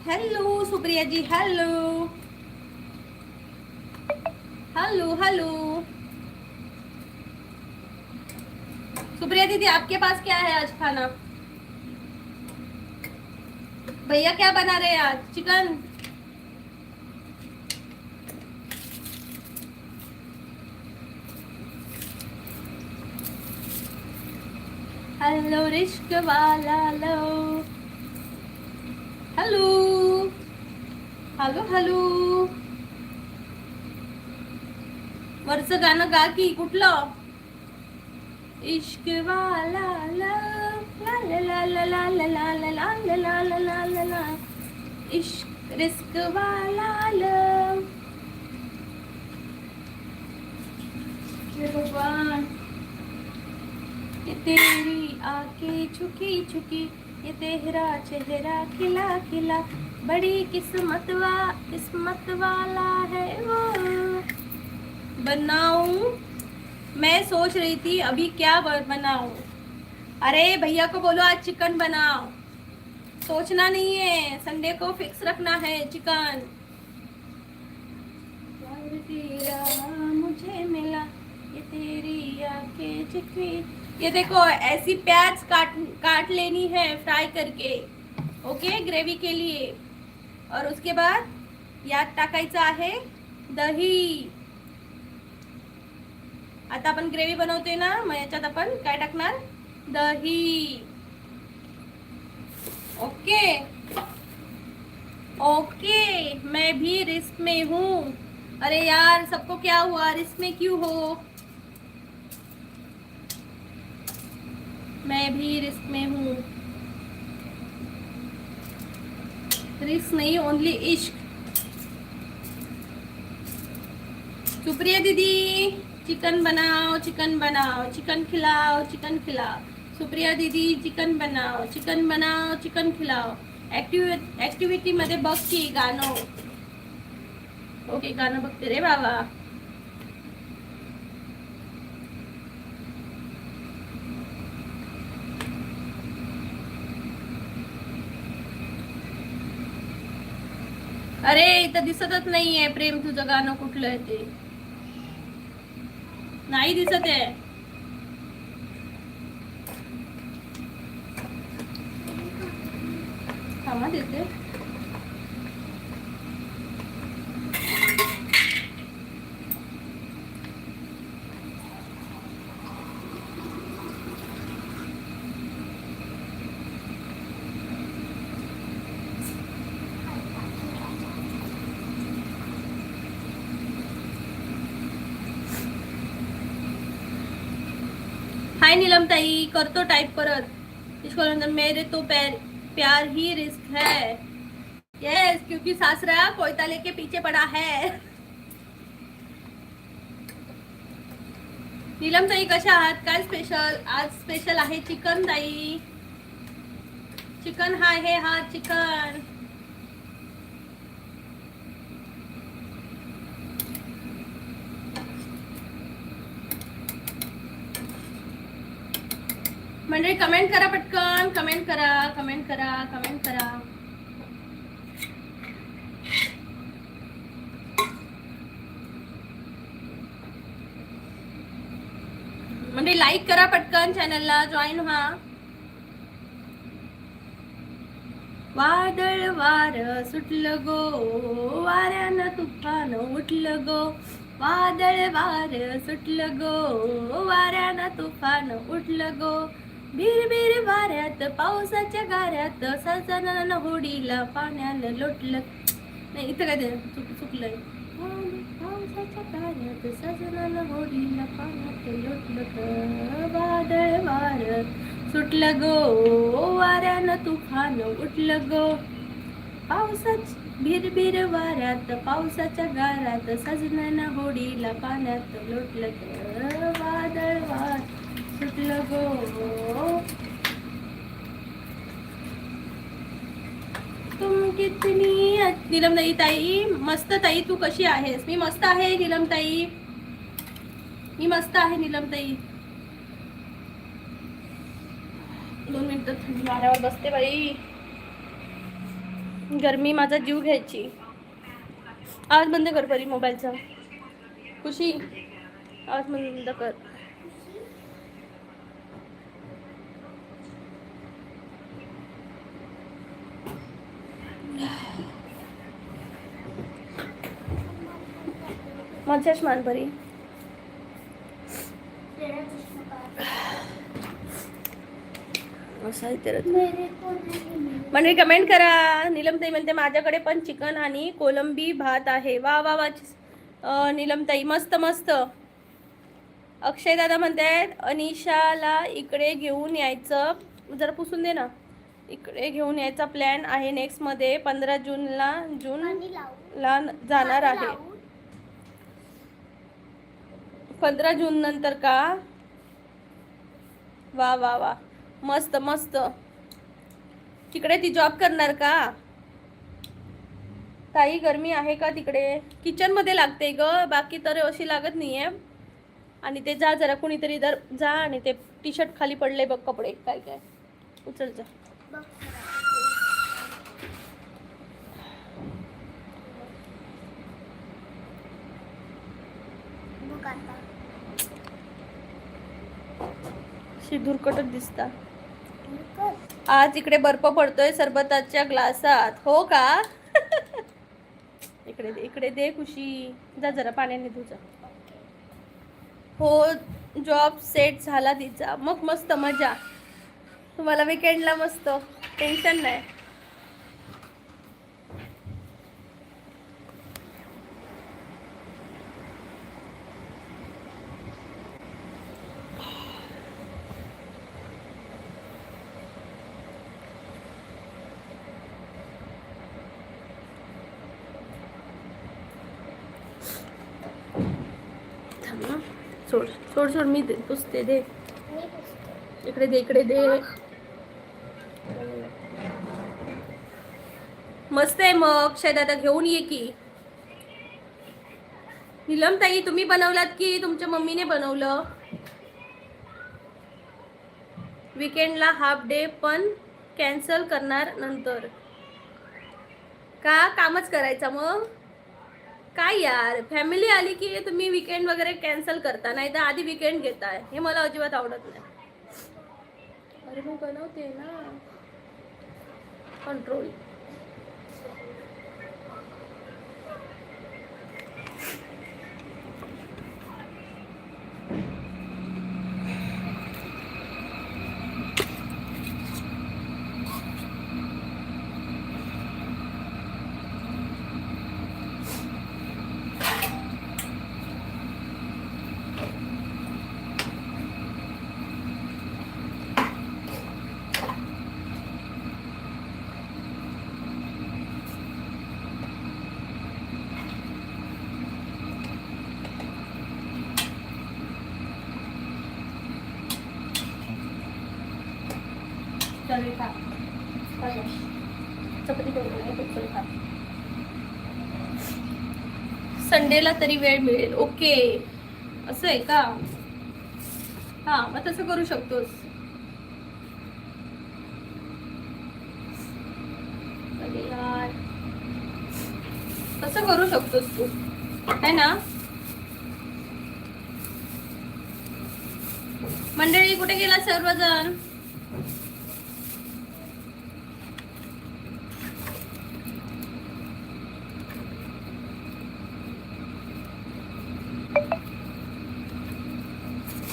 हेलो सुप्रिया जी, हेलो. सुप्रिया दीदी आपके पास क्या है आज खाना? भैया क्या बना रहे हैं आज? चिकन। हेलो रिश्क वाला लो। Hello hello hello. वरचं गाणं गा की कुठलं? इश्क वाला ला ला ला ला ला ला ला ला ला ला ला ला ला ला ला। इश्क रिस्क वाला ला। हे भगवान, ये तेरी आंखें झुकी झुकी, ये तेरा चेहरा खिला खिला, बड़ी किस्मत वाला है वो। बनाऊं? मैं सोच रही थी अभी क्या बनाऊं। अरे भैया को बोलो आज चिकन बनाओ। सोचना नहीं है, संडे को फिक्स रखना है चिकन। प्यार तेरा मुझे मिला, ये तेरी आंखें चिकनी। ये देखो ऐसी प्याज काट लेनी है फ्राई करके, ओके, ग्रेवी के लिए। और उसके बाद यात टाकायचं आहे दही। आता आपण ग्रेवी बनवतोय ना, मग याच्यात आपण काय टाकणार? दही। Okay okay. मैं भी रिस्क में हूँ। अरे यार सबको क्या हुआ, रिस्क में क्यों हो? मैं भी रिस्क में हूँ। रिस्क नहीं, ओनली इश्क। सुप्रिया दीदी चिकन बनाओ, चिकन बनाओ, चिकन खिलाओ, चिकन खिलाओ। सुप्रिया दीदी चिकन बनाओ, चिकन बनाओ, चिकन खिलाओ। ऍक्टिव्हिटी मध्ये बघ की गाणं। ओके गाणं बघते रे बाबा। अरे इथं दिसतच नाहीये प्रेम, तुझं गाणं कुठलं आहे ते नाही दिसत आहे। थांबा देते। हाय नीलम ताई, करतो टाइप परत। इसको अंदर मेरे तो प्यार ही रिस्क है। यस, क्योंकि सासरा कोयता लेके पीछे पड़ा है। नीलम ताई कशा आहात? काय स्पेशल? आज स्पेशल आहे चिकन ताई। चिकन आहे हा चिकन। मंडळी कमेंट करा पटकन, कमेंट करा, कमेंट करा, कमेंट करा। म्हणजे लाईक करा पटकन, चॅनलला जॉईन व्हा। वादळ वार सुटलं गो, वाऱ्यानं तुफान उठलं गो। वादळ वार सुटलं गो, वाऱ्यानं तुफान उठलं गो। बिरबिर वाऱ्यात पावसाच्या गाऱ्यात, सजनानं होडीला पाण्यानं लोटलं। नाही इथं काय ते चुकलंय। पावसाच्या गाऱ्यात सजनानं होडीला पाण्यात लोटलं। वादळ वार सुटलं गो, वाऱ्यानं तुफान उठलं गो। पावसाच भिरभिर वाऱ्यात पावसाच्या गारात, सजनानं होडीला पाण्यात लोटलं ग। वादळ वार सुटलं गो। तुम कितनी नीलम ताई मस्त ताई, तू कशी आहेस? मी मस्त आहे नीलम ताई, मी मस्त आहे नीलम ताई। 2 मिनिटं थंडी वाऱ्यावर बसते बाई, गरमी माझा जीव घ्यायची। आवाज बंद कर परी मोबाईलचा। खुशी आवाज बंद कर। चष्मान परी असं आहे तर म्हणजे कमेंट करा. नीलमताई म्हणते माझ्याकडे पण चिकन आणि कोलंबी भात आहे. वा वा वा नीलमताई, मस्त मस्त. अक्षय दादा म्हणतायत अनिशाला इकडे घेऊन यायचं, जरा पुसून दे ना. इकडे घेऊन यायचा प्लॅन आहे नेक्स्ट मध्ये. 15 जूनला जाणार आहे. 15 जून नंतर का? वा वा वा, मस्त मस्त. तिकडे ती जॉब करणार का? ताई गरमी आहे का तिकडे? किचन मध्ये लागते ग, बाकी तर अशी लागत नाहीये. आणि ते जा जरा कुणीतरी जा आणि ते टी शर्ट खाली पडले बघ, कपडे काय काय उचल जा. धुरकटच दिसता. आज इकडे बर्फ पडतोय सरबताच्या ग्लासात. हो का? इकडे दे खुशी, जा जरा पाण्याने तुझा. हो, जॉब सेट झाला तिचा. मग मस्त मजा तुम्हाला विकेंडला, मस्त टेन्शन नाही. सोड सोड सोड, मी पुसते. दे इकडे दे. मस्त आहे मग. शायद आता घेऊन ये की. नीलम ताई तुम्ही बनवलात की तुमच्या मम्मीने बनवलं? विकेंडला हाफ डे पण कॅन्सल करणार नंतर का? कामच करायचा मग काय यार. फॅमिली आली की तुम्ही विकेंड वगैरे कॅन्सल करता, नाही तर आधी विकेंड घेताय. हे मला अजिबात आवडत नाही. अरे मी बनवते ना, कंट्रोल. संडेला तरी वेळ मिळेल. ओके, असं आहे का? हा, मग तसं करू शकतोस. अरे यार, तसं करू शकतोस तू, है ना? मंडळी कुठे गेला सर्वजण?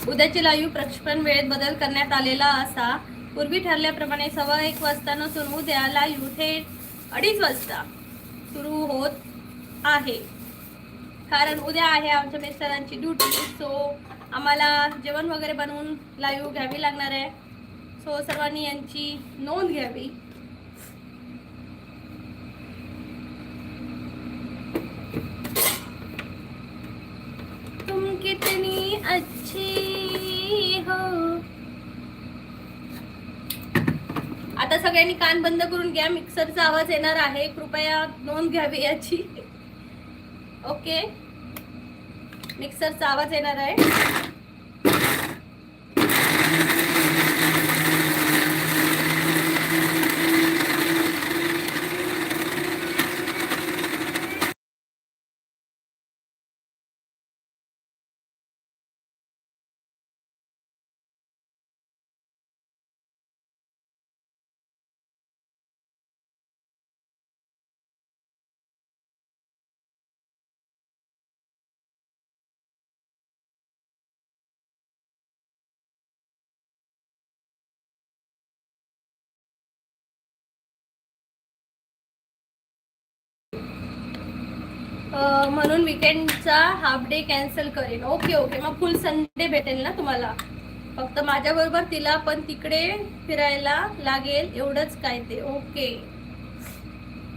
उद्याचे लाईव्ह प्रक्षेपण वेळेत बदल करण्यात आलेला असा. पूर्वी ठरल्याप्रमाणे 1:15 वाजता नसून उद्या लाईव्ह थेट 2:30 वाजता सुरू होत आहे. कारण उद्या आहे आमच्या मिस्टरांची ड्युटी. सो आम्हाला जेवण वगैरे बनवून लाईव्ह घ्यावी लागणार आहे. सो सर्वांनी यांची नोंद घ्यावी. तुम कितनी अच्छी हो. आता सगळ्यांनी कान बंद करून घ्या. मिक्सरचा आवाज येणार आहे, कृपया नोंद घ्यावी याची. ओके, मिक्सरचा आवाज येणार आहे. म्हणून विकेंडचा हाफ डे कॅन्सल करेन. ओके ओके, मग फुल संडे भेटेल ना तुम्हाला. फक्त माझ्याबरोबर तिला पण तिकडे फिरायला लागेल एवढंच काय ते. ओके.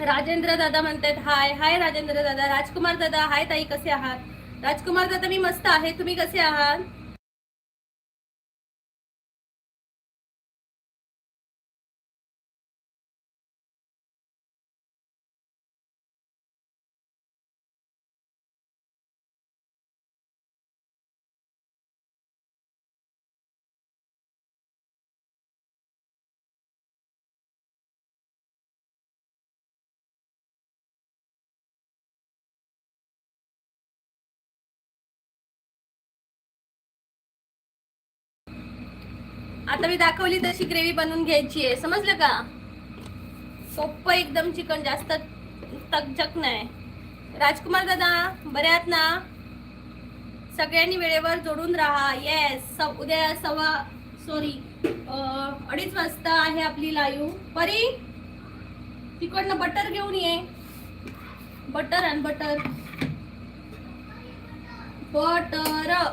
राजेंद्र दादा म्हणतात हाय. हाय राजेंद्र दादा. राजकुमार दादा हाय ताई, कसे आहात? राजकुमार दादा मी मस्त आहे, तुम्ही कसे आहात? आता मी दाखवली तशी ग्रेव्ही बनवून घ्यायची आहे, समजलं का? सोप्पं एकदम चिकन, जास्त तकजक नाही. राजकुमार दादा बरे आहात ना? सगळ्यांनी वेळेवर जोडून राहा. येस, उद्या 2:30 वाजता आहे आपली लाईव्ह. परी तिकडनं बटर घेऊन ये. बटर आणि बटर बटर.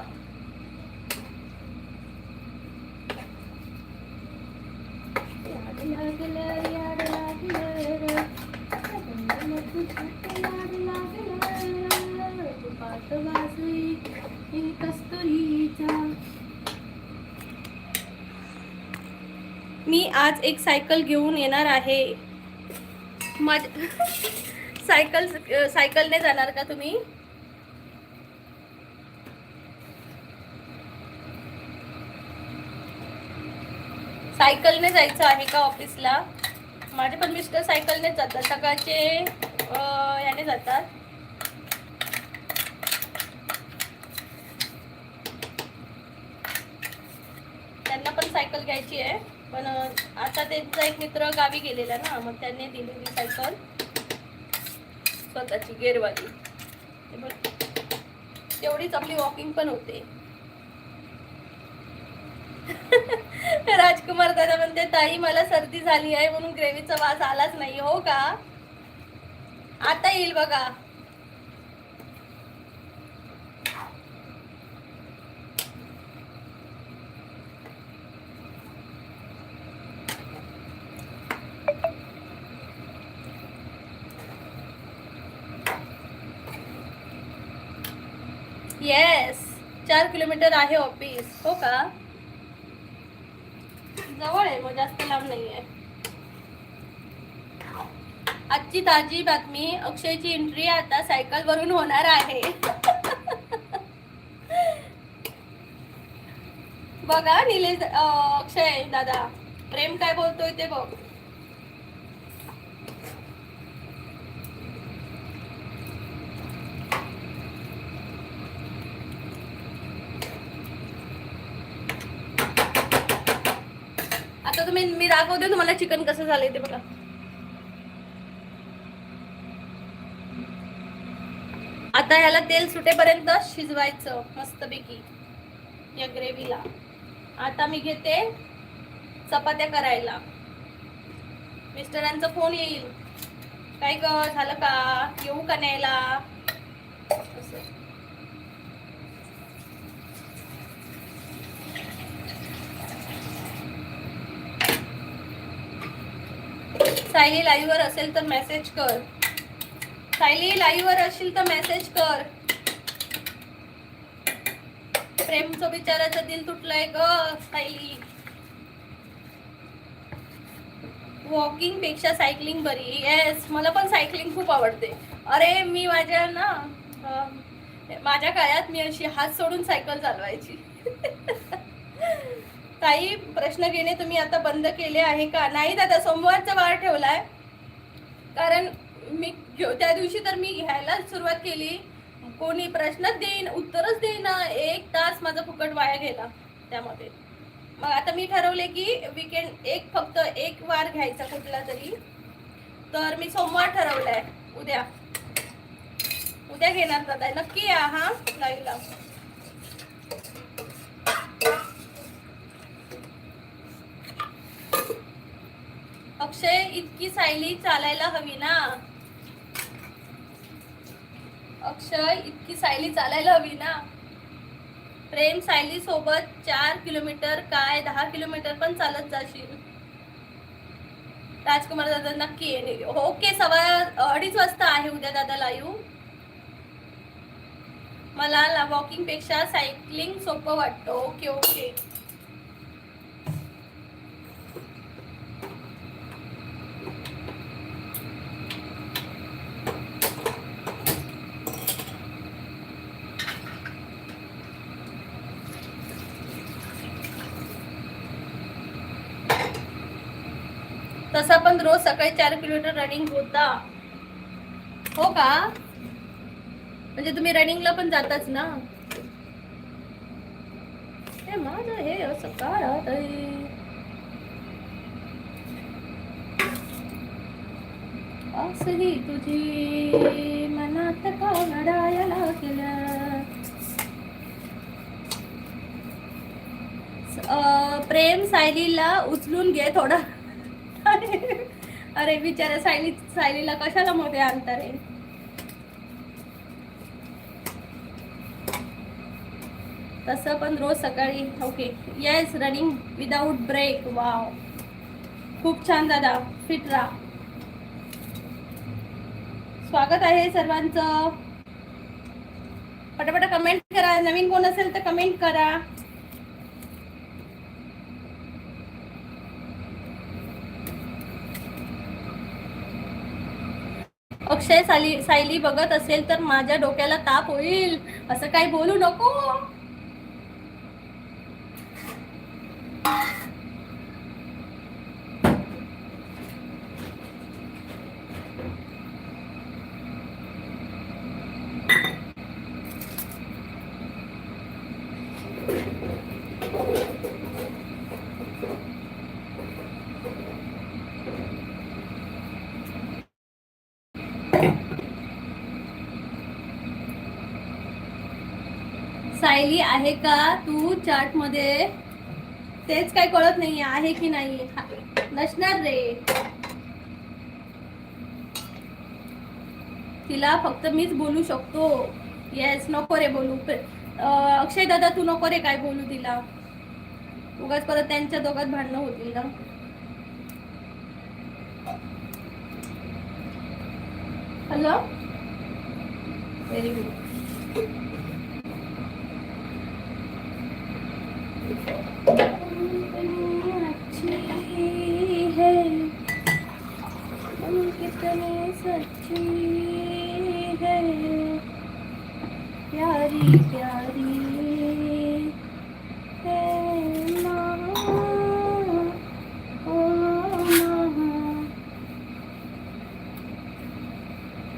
मी आज एक सायकल घेऊन येणार आहे. सायकलने जाणार का तुम्ही? सायकलने जायचं आहे का ऑफिसला? माझे पण मिस्टर सायकलने जातात, सकाळचे याने जातात. त्यांना पण सायकल घ्यायची आहे, पण आता त्यांचा एक मित्र गावी गेलेला ना, मग त्यांनी दिलेली सायकल स्वतःची गेअरवाली. तेवढीच आपली वॉकिंग पण होते. राजकुमार दादा म्हणते ताई मला सर्दी झाली आहे म्हणून ग्रेव्हीचा वास आलाच नाही. हो का? आता येईल बघा. येस, 4 किलोमीटर आहे ऑफिस. हो का? जवळ आहे, मग जास्त लांब नाहीये. आजची ताजी बातमी, अक्षयची एंट्री आता सायकल वरून होणार आहे. बघा निलेश, अक्षय दादा, प्रेम काय बोलतोय ते बघ. आता मी दाखवते तुम्हाला चिकन कसं झालंय ते बघा. आता ह्याला तेल सुटेपर्यंत शिजवायचं मस्तपैकी या ग्रेव्हीला. आता मी घेते चपात्या करायला. मिस्टरांचा फोन येईल, काय ग झालं का, येऊ का न्यायला? सायली लाईव्ह वर असेल तर मेसेज कर. सायली लाईव्ह वर असेल तर मेसेज कर. प्रेमचं बिचाराचं दिल तुटलंय ग सायली. वॉकिंग पेक्षा सायकलिंग बरी. येस, मला पण सायकलिंग खूप आवडते. अरे मी माझ्या काळात मी अशी हात सोडून सायकल चालवायची. ताई प्रश्न घेणे तुम्ही आता बंद केले आहे का? नाही दादा, सोमवारचा वार ठेवलाय, कारण मी त्या दिवशी तर मी घ्यायला सुरुवात केली, कोणी प्रश्नच देईन, उत्तरच देईना. 1 तास माझा फुकट वाया गेला त्यामध्ये. मग आता मी ठरवले की वीकेंड फक्त एक वार घ्यायचा कुठला तरी. तर मी सोमवार ठरवलाय. उद्या घेणार दादा, नक्की या हा लाईव्हला. अक्षय इतकी सायली चालायला हवी ना. अक्षय इतकी सायली चालायला हवी ना. प्रेम सायली सोबत 4 किलोमीटर काय 10 किलोमीटर पण चालत जाशील. राजकुमार दादा नक्की येणे. ओके 2:15 वाजता आहे उद्या दादा लाईव्ह. मला वॉकिंग पेक्षा सायकलिंग सोपं वाटतं. Okay okay. तसा पण रोज सकाळी 4 किलोमीटर रनिंग होता. हो का? म्हणजे तुम्ही रनिंगला पण जाताच ना. हे माझं हे असं काळात असली तुझी मनात का घडायला गेल्या. प्रेम सायलीला उचलून घे थोडा. अरे बिचारा सायलीला कशाला मध्ये आणता रे. तसं पण रोज सकाळी. Okay yes running without break. Wow खूप छान दादा. फिट राहा. स्वागत आहे सर्वांचं. पटापटा कमेंट करा. नवीन कोण असेल तर कमेंट करा. अक्षय सायली बघत असेल तर माझ्या डोक्याला ताप होईल. असं काही बोलू नको. सायली आहे का तू चॅट मध्ये? तेच काय कळत नाही आहे की नाही. नसणार रे. तिला फक्त मीच बोलू शकतो. येस नको रे बोलू. अक्षय दादा तू नको रे काय बोलू तिला. उगाच परत त्यांच्या दोघात भांडणं होतील ना. Hello very good. कितनी सच्ची है प्यारी प्यारी है माँ.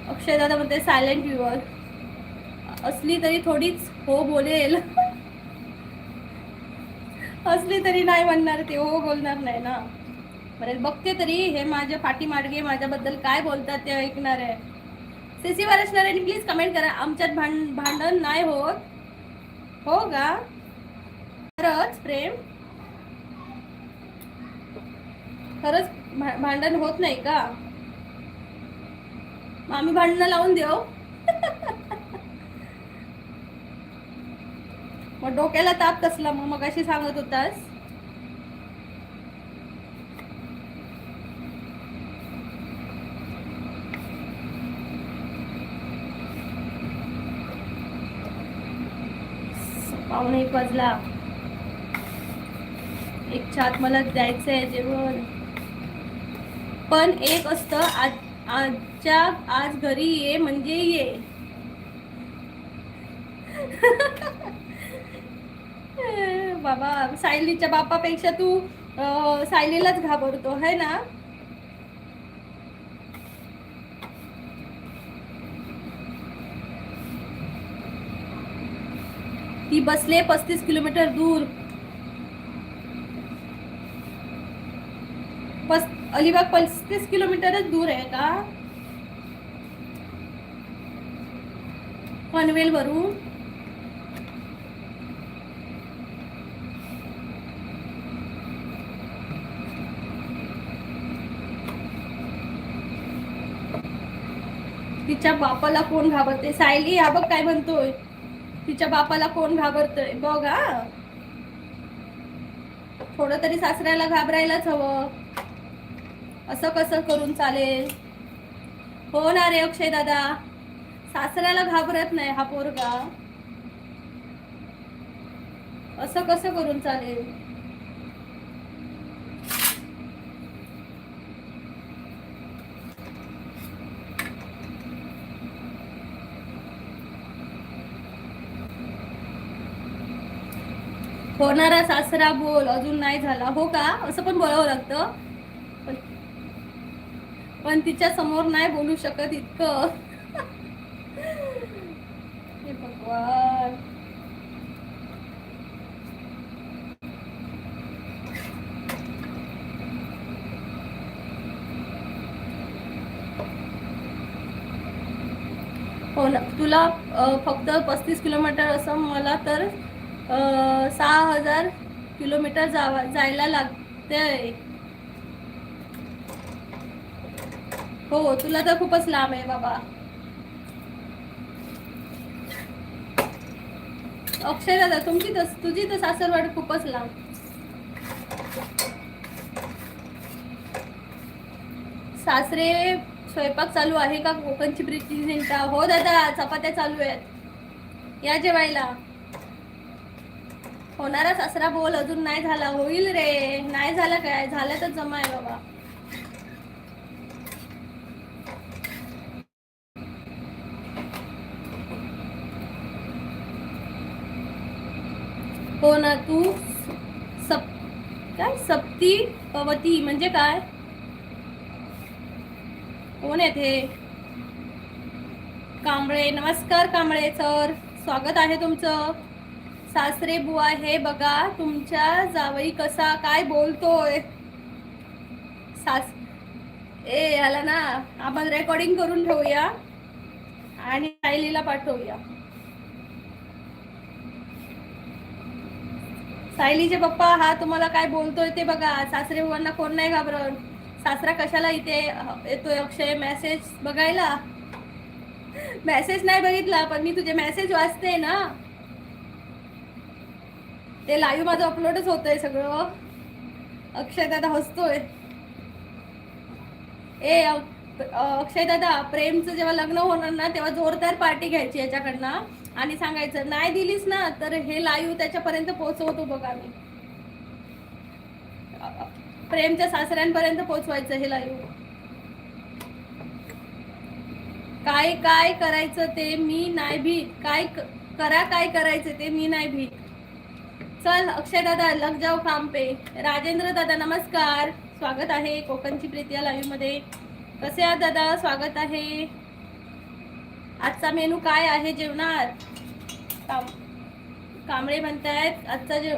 अक्षय दादा म्हणते सायलेंट व्ह्यूअर. असली तरी थोडीच हो बोलेल. असली तरी नाही म्हणणार ते. हो बोलणार नाही ना. बरं बघते तरी हे माझ्या पाठीमार्गे माझ्याबद्दल काय बोलतात ते ऐकणार आहे. सीसीवर असणाऱ्यांनी प्लीज कमेंट करा. आमच्यात भांडण नाही होत. हो का खरंच प्रेम? खरंच भांडण होत नाही का? मग आम्ही भांडणं लावून देऊ. मग डोक्याला ताप कसला मग अशी सांगत होतास. पावणे 1 वाजला. एक छात मला द्यायचंय जेवण. पण एक असतं आज घरी ये म्हणजे ये. बाबा सायलीच्या बापापेक्षा तू सायलीलाच घाबरतो है ना. ती बसले 35 किलोमीटर दूर. अलिबाग 35 किलोमीटरच दूर आहे का पनवेल वरून? तिच्या बापाला कोण घाबरते? सायली हा बघ काय म्हणतोय, तिच्या बापाला कोण घाबरतय बघ. हा, थोडं तरी सासऱ्याला घाबरायलाच हवं. असं कसं करून चालेल? हो ना रे अक्षय दादा, सासऱ्याला घाबरत नाही हा पोरगा, असं कसं करून चालेल? होणारा सासरा बोल, अजून नाही झाला. हो का? असं पण बोलावं लागतं? पण तिच्या समोर नाही बोलू शकत इतकं. हे भगवान. हो ना, तुला फक्त 35 किलोमीटर असं, मला तर 6000 किलोमीटर जायला लागते. हो, तुला तर खूपच लांब आहे बाबा. अक्षय दादा, तुझी तर सासरवाडी खूपच लांब. सासरे स्वयंपाक चालू आहे का कोकणची प्रीती झिंटा? हो दादा, चपात्या चालू आहेत, या जेवायला. होणारा सासरा बोल, अजून नाही झाला. होईल रे, नाही झालं काय, झालं तर जमाय बाबा. हो ना, तू सप काय सप्ती पवती म्हणजे काय? कोण येते? कांबळे, नमस्कार कांबळे सर, स्वागत आहे तुमचं. सासरे बुवा हे बघा तुमच्या जावई कसा काय बोलतोय. सास ए याला ना, आपण रेकॉर्डिंग करून ठेवूया आणि सायलीला पाठवूया. सायलीचे पप्पा हा तुम्हाला काय बोलतोय ते बघा. सासरे बुवांना कोण नाही घाबरत. सासरा कशाला इथे येतोय अक्षय मेसेज बघायला? मेसेज नाही बघितला, पण मी तुझे मेसेज वाचते ना. ते लाईव्ह माझं अपलोडच होतंय सगळं. अक्षय दादा हसतोय. ए अक्षय दादा, प्रेमचं जेव्हा लग्न होणार ना, तेव्हा जोरदार पार्टी घ्यायची याच्याकडनं आणि सांगायचं नाही दिलीस ना तर हे लाईव्ह त्याच्यापर्यंत पोहोचवतो बघा मी. प्रेमच्या सासऱ्यांपर्यंत पोहोचवायचं हे लाईव्ह. काय काय करायचं ते मी नाही भीत. काय करा, काय करायचं ते मी नाही भीत. चल अक्षय दादा, लग जाओ काम पे. राजेंद्र दादा नमस्कार, स्वागत आहे कोकणची प्रीती या लाईव्ह मध्ये. कसे आहात दादा? स्वागत आहे. आजचा मेनू काय आहे जेवणात? कांबळे म्हणतायत आजचा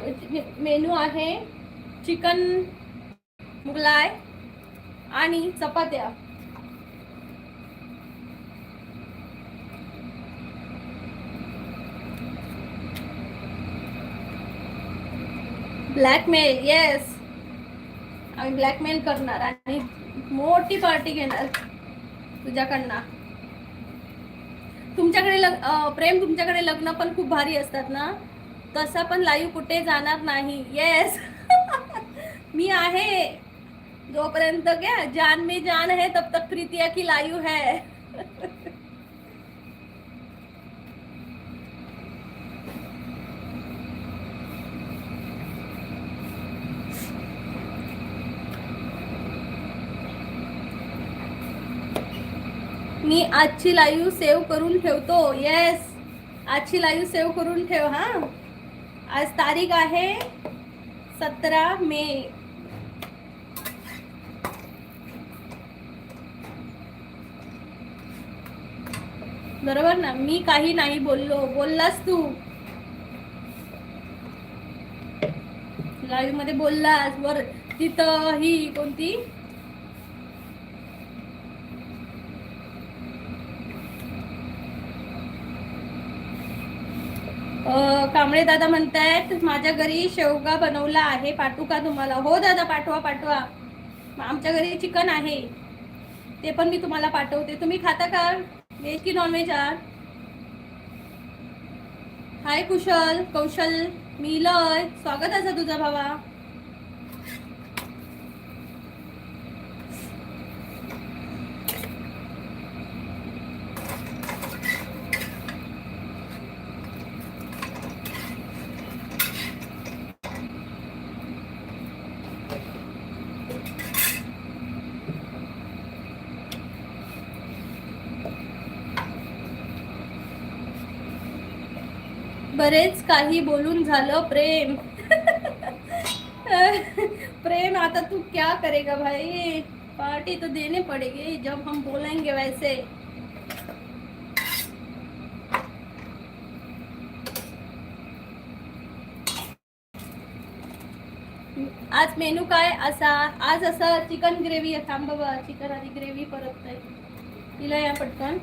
मेनू आहे चिकन मुगलाय आणि चपात्या. ब्लॅकमेल, येस, आम्ही ब्लॅकमेल करणार आणि मोठी पार्टी घेणार तुझ्याकडनं. तुमच्याकडे प्रेम, तुमच्याकडे लग्न पण खूप भारी असतात ना, तसं पण लाईव्ह कुठे जाणार नाही. येस. मी आहे जोपर्यंत क्या जान में जान है तब तक प्रीतिया की लाईव्ह है. मी आजची लाईव्ह सेव्ह करून ठेवतो. येस, आजची लाईव्ह सेव्ह करून ठेव. हा, आज तारीख आहे 17 मे. बरोबर ना? मी काही नाही बोललो, बोललास तू लाईव्ह मध्ये, बोललास. वर तिथं ही कोणती कांबळे दादा म्हणतायत माझ्या घरी शेवगा बनवला आहे, पाठवू का तुम्हाला? हो दादा, पाठवा पाठवा. आमच्या घरी चिकन आहे, ते पण मी तुम्हाला पाठवते. तुम्ही खाता का व्हेज की नॉन व्हेज आज? हाय कुशल, कौशल, मिलय, स्वागत आहे तुझा भावा. बरेच काही बोलून झालं प्रेम. प्रेम आता तू क्या करेगा भाई, पार्टी तो देने पड़ेगी जब हम बोलेंगे वैसे. आज मेनू काय असा? आज असं चिकन ग्रेव्ही आहे. थांब बाबा, चिकन आधी ग्रेव्ही परत आहे तिला या पटकन.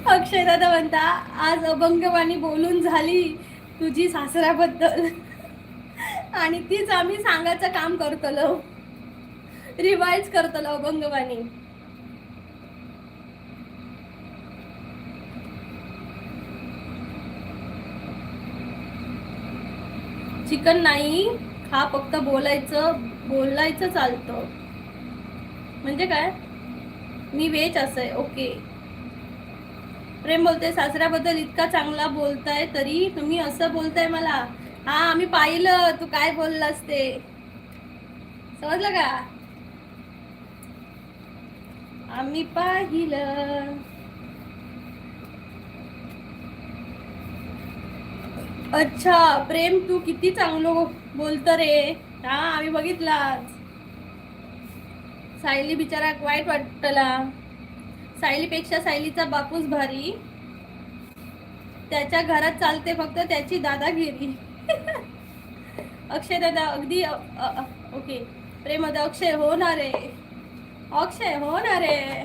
अक्षय दादा म्हणता आज अभंगवाणी बोलून झाली तुझी सासऱ्याबद्दल आणि तीच आम्ही सांगायचं काम करतलो, रिवाइज करतलो अभंगवाणी. चिकन नाही खा, फक्त बोलायचं चालतं. म्हणजे काय? मी वेज असं. ओके. प्रेम बोलते सासऱ्याबद्दल इतका चांगला बोलताय तरी तुम्ही असं बोलताय मला. हा आम्ही पाहिलं तू काय बोललास ते, समजलं का? आम्ही पाहिलं. अच्छा प्रेम तू किती चांगलं बोलत रे. हा आम्ही बघितला. सायली बिचारा वाईट वाटतला. सायलीपेक्षा सायलीचा बापूस भारी. त्याच्या घरात चालते फक्त त्याची दादागिरी. अक्षय दादा अगदी ओके. प्रेम दादा अक्षय होणार आहे, अक्षय होणार आहे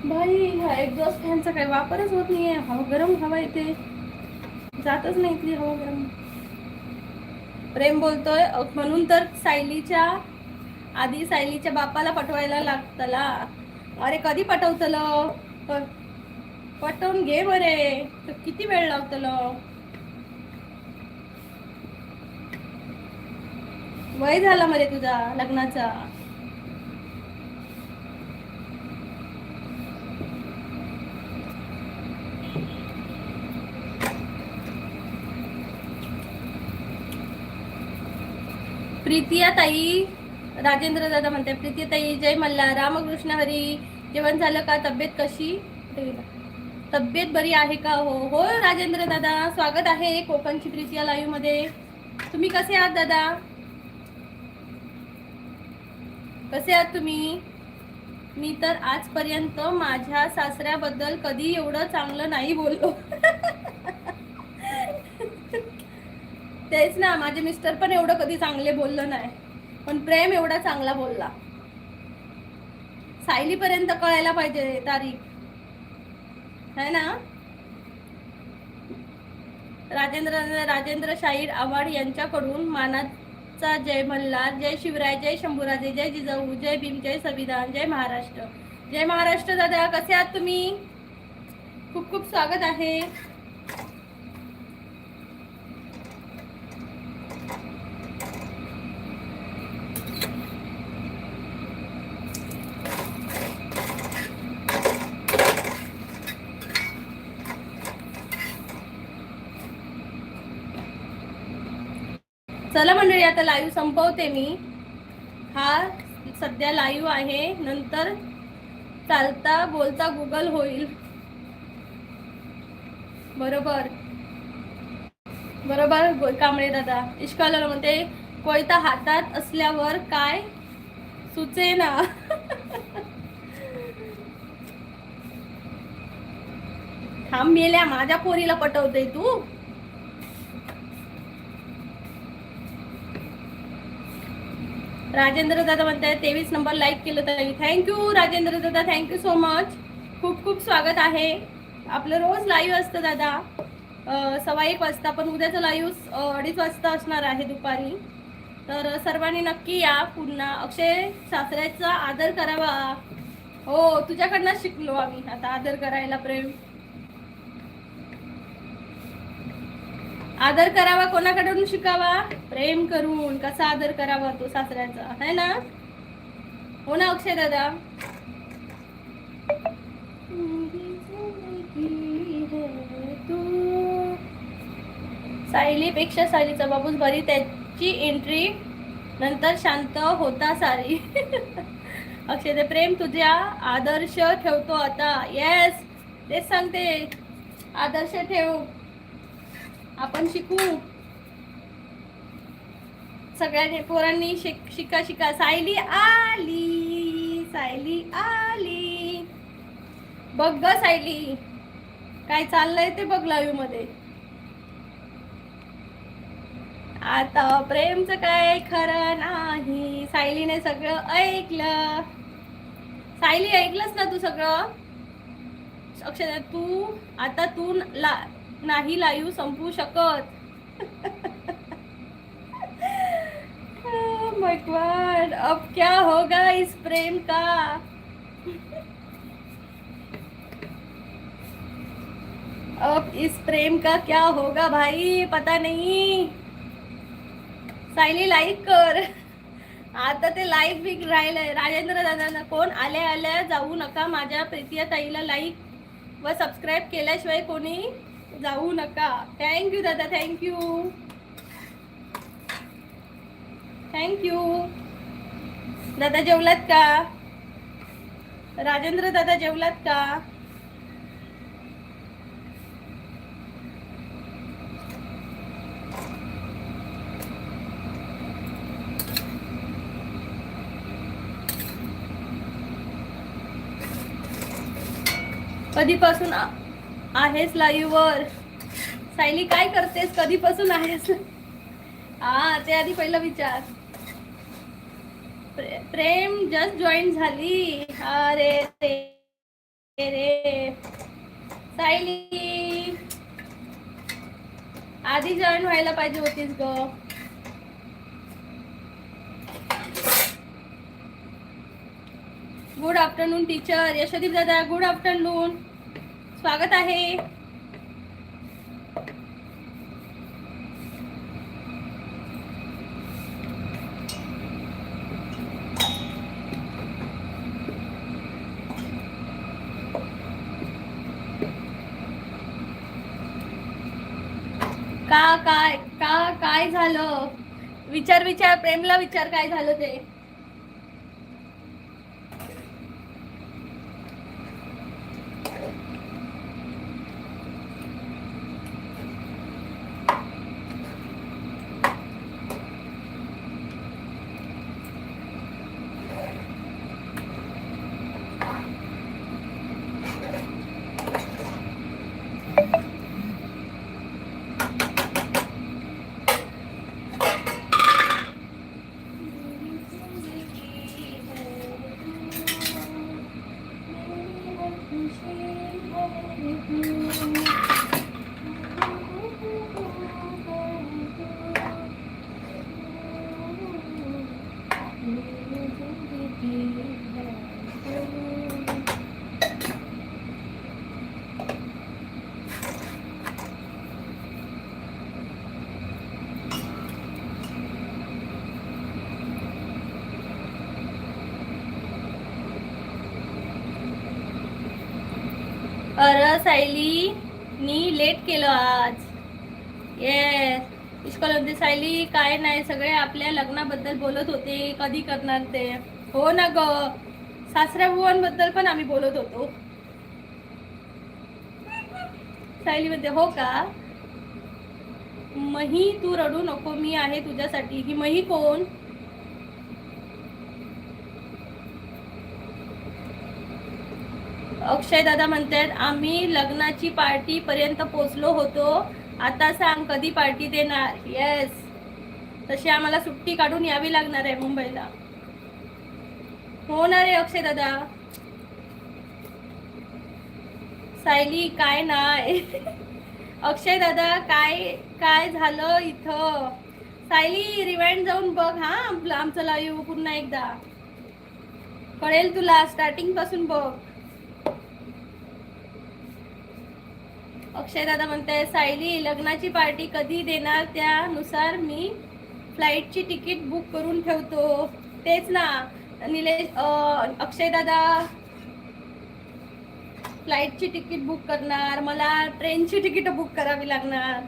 भाई. हा एक्झॉस्ट फॅनचा काही वापरच होत नाहीये. हवा गरम हवा येते, जातच नाही इथली हवा गरम. प्रेम बोलतोय म्हणून तर सायलीच्या आधी सायलीच्या बापाला पटवायला लागतला. अरे कधी पटवतलं? पटवून घे बरे, किती वेळ लावतलं? वय झाला मरे तुझा लग्नाचा. प्रीतिया ताई, राजेंद्र दादा म्हणते प्रीतिया ताई जय मल्ला, रामकृष्ण हरी. जेवण झालं का? तब्येत कशी? तब्येत बरी आहे का? हो हो राजेंद्र दादा, स्वागत आहे कोकणची प्रीती या लाईव्ह मध्ये. तुम्ही कसे आहात दादा? कसे आहात तुम्ही? मी तर आजपर्यंत माझ्या सासऱ्याबद्दल कधी एवढं चांगलं नाही बोललो. तेच ना, माझे मिस्टर पण एवढं कधी चांगले बोललं नाही, पण प्रेम एवढा चांगला बोलला. सायली पर्यंत कळायला पाहिजे तारीख, है ना? राजेंद्र शाहीर आव्हाड यांच्याकडून मानाचा जय मल्हार, जय शिवराय, जय शंभूराजे, जय जिजाऊ, जय भीम, जय संविधान, जय महाराष्ट्र. जय महाराष्ट्र दादा, कसे आहात तुम्ही? खूप खूप स्वागत आहे. चला मंडळी, आता लाईव्ह संपवते मी. हा सध्या लाईव्ह आहे, नंतर चालता बोलता गुगल होईल. बरोबर बरोबर कांबळे दादा. इश्काला म्हणते कोयता हातात असल्यावर काय सुचे ना. थांब मेल्या, माझ्या पोरीला पटवते तू. राजेंद्र दादा म्हणताय 23 नंबर लाईक केलं तरी. थँक्यू राजेंद्र दादा, थँक्यू सो मच. खूप खूप स्वागत आहे. आपलं रोज लाईव्ह असतं दादा 1:15 वाजता, पण उद्याचं लाईव्ह 2:30 वाजता असणार आहे दुपारी. तर सर्वांनी नक्की या पुन्हा. अक्षय सासऱ्याचा आदर करावा. हो, तुझ्याकडनं शिकलो आम्ही आता आदर करायला. प्रेम आदर करावा कोणाकडून शिकावा? प्रेम करून. कसा आदर करावा तो सासऱ्याचा, है ना? हो ना अक्षय दादा? सायलीपेक्षा सायलीचा बाबूस बरी, त्याची एंट्री नंतर शांत होता सारी. अक्षय दे, प्रेम तुझ्या आदर्श ठेवतो आता. येस, तेच सांगते, आदर्श ठेव. आपण शिकू सगळ्यांनी, पोरांनी शिका शिका. सायली आली, सायली आली. बघ ग सायली, काय चाललंय ते बघ लाईव्ह मध्ये. आता प्रेमचं काय खरं नाही. सायलीने सगळं ऐकलं. सायली ऐकलंस ना तू सगळं? अक्षय तू आता तू नाही लाईव्ह संपू शकत. माय गॉड, अब क्या होगा इस प्रेम का? अब इस प्रेम का क्या होगा भाई, पता नहीं. सायली लाईक कर. आता ते लाईव्ह बी राहिलंय. राजेंद्र दादा, कोण आल्या आल्या जाऊ नका. माझ्या प्रीतिया ताईला लाईक व सबस्क्राईब केल्याशिवाय कोणी जाऊ नका. थँक्यू दादा, थँक्यू थँक्यू. दादा जेवलात का? राजेंद्र दादा जेवलात का? कधीपासून आहेस लाईव्ह वर? सायली काय करतेस? कधीपासून आहेस? हा, ते आधी पहिलं विचार. प्रेम जस्ट जॉईन झाली. अरे रे सायली, आधी जॉईन व्हायला पाहिजे होतीस ग. Good afternoon teacher. यशोदीप दादा गुड आफ्टरनून, स्वागत आहे. काय झालं? विचार प्रेमला विचार काय झालं ते. अरे सायली नी लेट केलं आज. येस. इश्कॉल होते सायली. काय नाही, सगळे आपल्या लग्नाबद्दल बोलत होते, कधी करणार ते. हो ना ग, सासऱ्या बुवांबद्दल पण आम्ही बोलत होतो. सायली म्हणते हो का. मही तू रडू नको, मी आहे तुझ्यासाठी. ही मही कोण. अक्षय दादा म्हणतात आम्ही लग्नाची पार्टी पर्यंत पोहोचलो होतो, आता सांग कधी पार्टी देणार. येस, तशी आम्हाला सुट्टी काढून यावी लागणार आहे मुंबईला. होणार आहे अक्षय दादा. सायली काय नाही. अक्षय दादा काय काय झालं इथं. सायली रिवाइंड जाऊन बघ हा आमचं लाईव्ह पुन्हा एकदा, कळेल तुला. स्टार्टिंग पासून बघ. अक्षय दादा म्हणते सायली लग्नाची पार्टी कधी देणार, त्यानुसार मी फ्लाईटची तिकीट बुक करून ठेवतो. तेच ना निलेश. अक्षय दादा फ्लाईटची तिकीट बुक करणार, मला ट्रेनची तिकीट बुक करावी लागणार.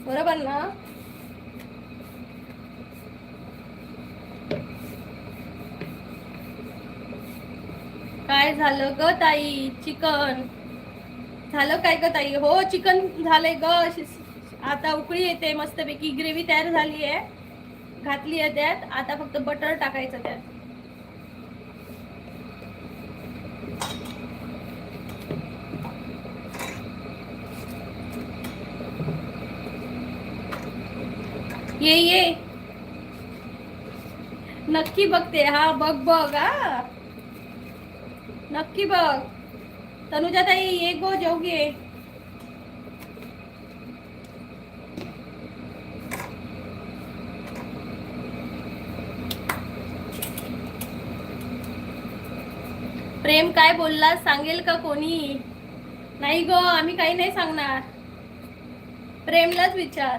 बरोबर ना. काय झालं ग ताई. चिकन झालं काय ग ताई. हो चिकन झालंय ग. आता उकळी येते मस्तपैकी. ग्रेव्ही तयार झाली आहे, घातली आहे त्यात. आता फक्त बटर टाकायचं त्यात. ये ये नक्की बघते. हा बघ बघ हा नक्की बघ. तनुजा ताई ये गो जेव घे. प्रेम काय बोलला सांगेल का कोणी. नाही गो आम्ही काही नाही सांगणार, प्रेमलाच विचार.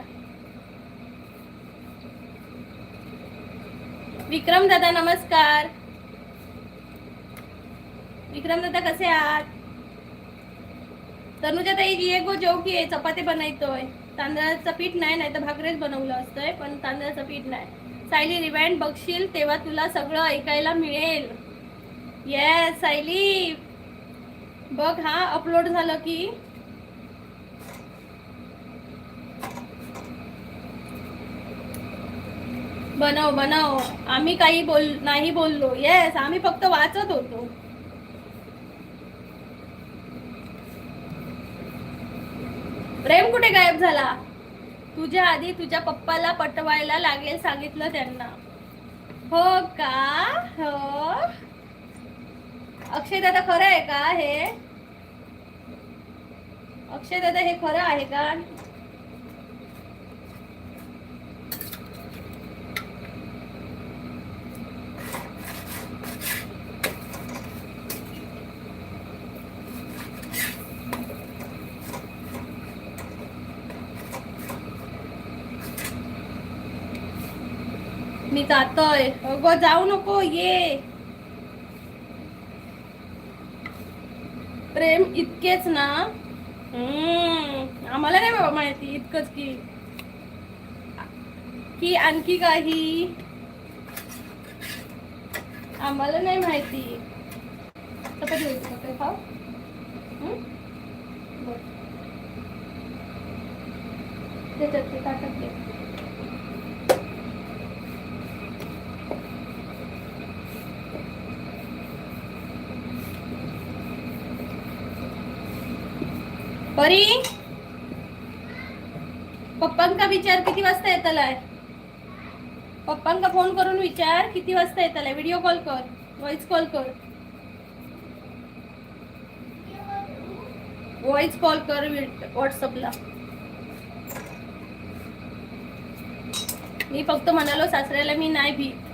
विक्रम दादा नमस्कार. विक्रम दादा कसे आहात. तनुजा ताई ये गो जेव की. चपाती बनवतोय. तांदळाचं पीठ नाही, नाही तर भाकरीच बनवलं असतंय, पण तांदळाचं पीठ नाही. सायली रिवाइंड बघशील तेव्हा तुला सगळं ऐकायला मिळेल. येस सायली बघ हा अपलोड झालं की. बनव बनव. आम्ही काही नाही बोललो. येस आम्ही फक्त वाचत होतो. प्रेम कुठे गायब झाला. तुझ्या आधी तुझ्या पप्पाला पटवायला लागेल सांगितलं त्यांना. हो का. हो अक्षय दादा खरं आहे का हे. अक्षय दादा हे खरं आहे का. मी जातोय. अगो जाऊ नको ये. प्रेम इतकेच ना. आम्हाला नाही बाबा माहिती इतकंच की आणखी काही आम्हाला नाही माहिती. चपाती खाऊ. त्याच्यात ते ताटात घे. परी पप्पांका विचार किती वाजता येतलाय. पप्पांका फोन करून विचार किती वाजता येतलाय. व्हिडिओ कॉल कर, व्हॉइस कॉल कर. व्हॉइस कॉल कर व्हॉट्सअपला. मी फक्त म्हणालो सासऱ्याला मी नाही भीत.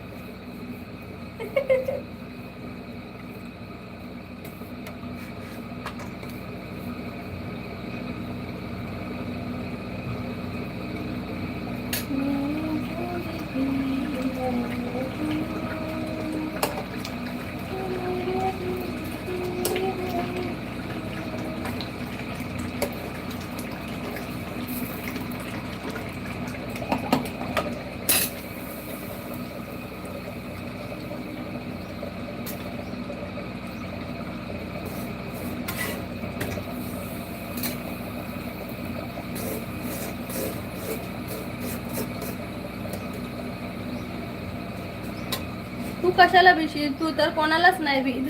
तू कशाला भिशील, तू तर कोणालाच नाही भीत.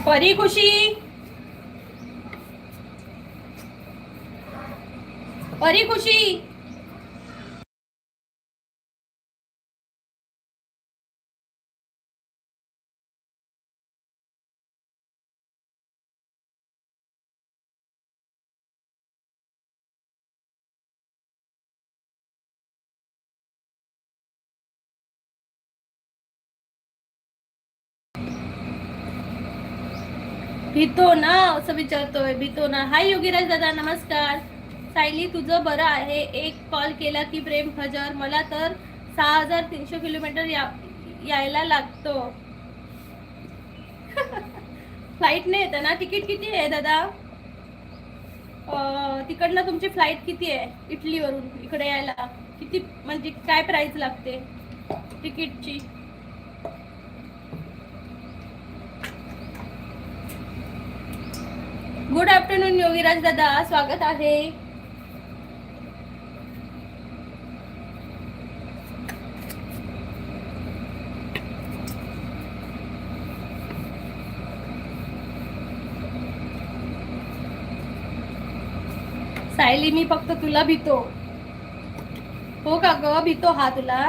परी खुशी, परी खुशी. भीतो ना असं विचारतोय, भीतो ना. हाय योगीराज दादा, नमस्कार. सायली तुझं बरं आहे, एक कॉल केला की प्रेम हजर. मला तर 6300 किलोमीटर यायला लागतो. फ्लाईटने येतं ना. तिकीट किती आहे दादा? तिकडनं तुमची फ्लाईट किती आहे इटलीवरून इकडे यायला? किती म्हणजे काय प्राइस लागते तिकीटची? गुड आफ्टरनून योगीराज दादा, स्वागत आहे. सायली मी फक्त तुला भीतो. हो का ग, भीतो हा तुला?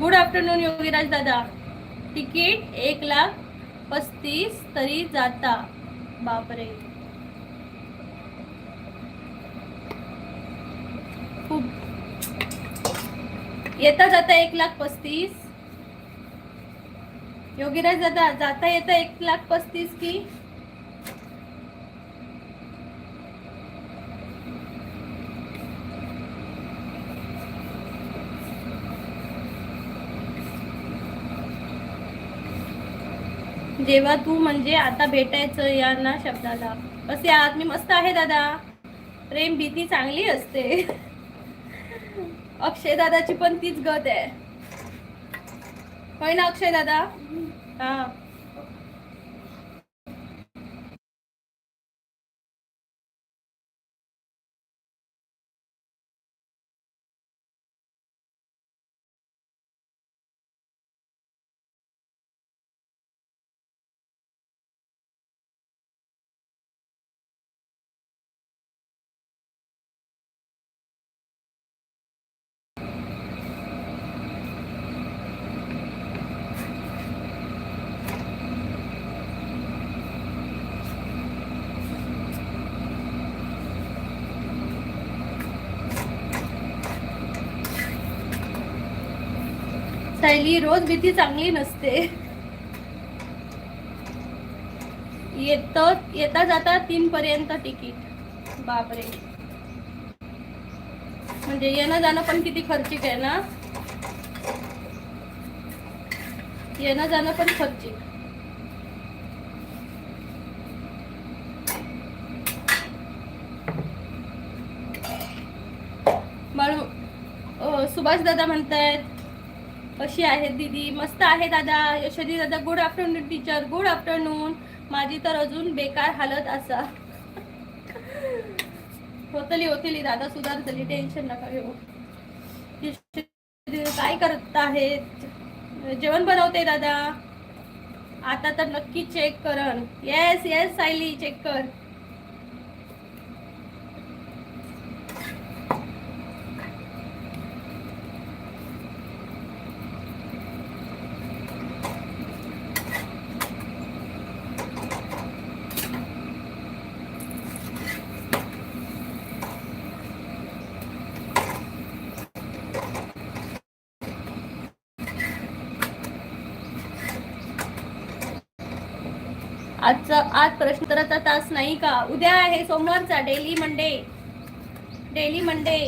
गुड आफ्टरनून योगीराज दादा. तिकीट 1,35,000 तरी जाता. बापरे, खूप. येता जाता 1,35,000. योगीराज दादा जाता येता 1,35,000 की? जेव्हा तू म्हणजे आता भेटायचं या ना शब्दाला. कसे आहात? मी मस्त आहे दादा. प्रेम भीती चांगली असते. अक्षय दादाची पण तीच गत आहे, होय ना अक्षय दादा? हा. सायली रोज भीती चांगली नसते. येता जाता 3 पर्यंत तिकीट. बापरे, म्हणजे येणं जाणं पण किती खर्चिक आहे ना. येणं जाणं पण खर्चिक. सुभाष दादा म्हणतायत कशी आहेत दीदी? मस्त आहे दादा. यशोदी दादा good afternoon teacher. Good afternoon. माझी तर अजून बेकार हालत असा. होतली दादा, सुधारतली, टेन्शन नका घेऊ. काय करत आहेत? जेवण बनवते दादा. आता तर नक्की चेक करन. येस येस सायली, चेक कर. आज प्रश्नोत्तराचा तास नाही का? उद्या आहे, सोमवारचा. Daily Monday.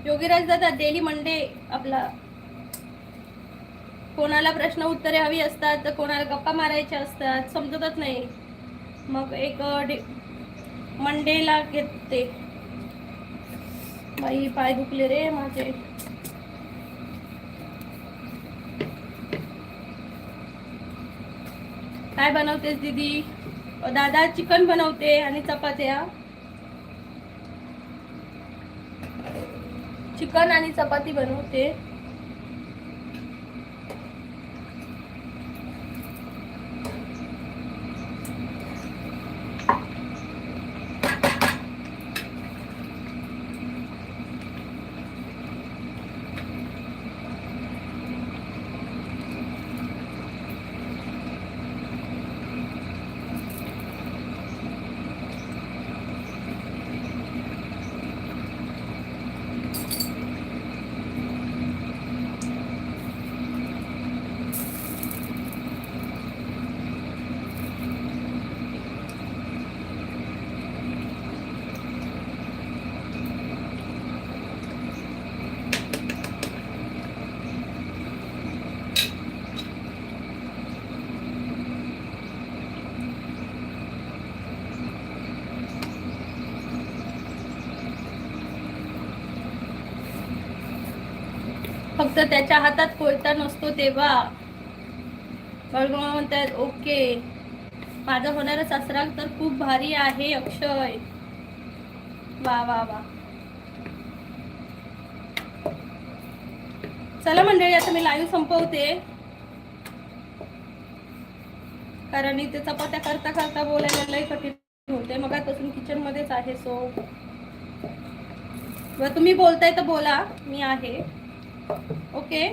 योगीराज दादा डेली मंडे आपला. कोणाला प्रश्न उत्तरे हवी असतात तर कोणाला गप्पा मारायच्या असतात, समजतच नाही. मग एक मंडेला घेते. बाई पाय दुखले रे माझे. काय बनवतेस दीदी? दादा चिकन बनवते आणि चपात्या. चिकन आणि चपाती बनवते. फक्त त्याच्या हातात कोयता नसतो तेव्हा. बळगोमा म्हणतात ओके. माझा होणारा सासरा तर खूप भारी आहे अक्षय. वा वा वा. चला मंडळी, आता मी लाईव्ह संपवते, कारण इथे चपात्या करता करता बोलायला लय कठीण होते. मगापासून किचन मध्येच आहे. सो तुम्ही बोलताय तर बोला, मी आहे. ओके.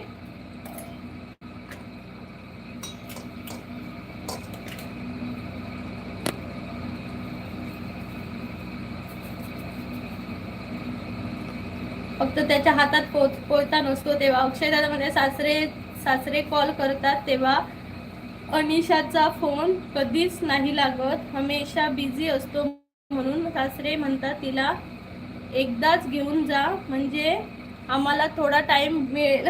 फक्त त्याच्या हातात कोयता नसतो तेव्हा. अक्षय दादा म्हणजे सासरे कॉल करतात तेव्हा अनिशाचा फोन कधीच नाही लागत, हमेशा बिझी असतो, म्हणून सासरे म्हणतात तिला एकदाच घेऊन जा म्हणजे आम्हाला थोडा टाइम मिळेल.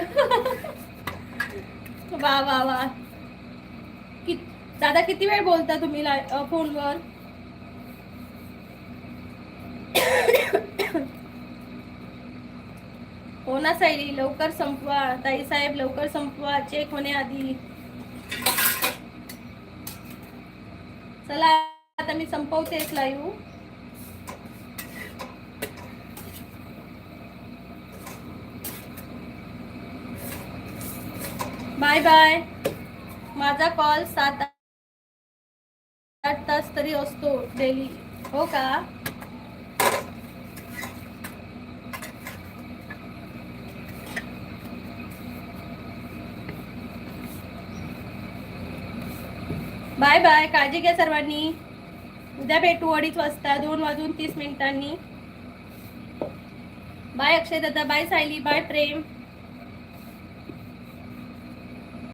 वा वा वा. दादा किती वेळ बोलता तुम्ही फोनवर? हो ना सायली, लवकर संपवा. ताई साहेब लवकर संपवा, चेक होण्याआधी. चला आता मी संपवतेच लाईव्ह. Bye bye. माझा कॉल 7-8 तास तरी असतो डेली. हो का? Bye bye. काळजी घ्या सर्वांनी. उद्या भेटू 2:30 वाजता, 2:30 बाय अक्षय दादा, बाय सायली, बाय प्रेम.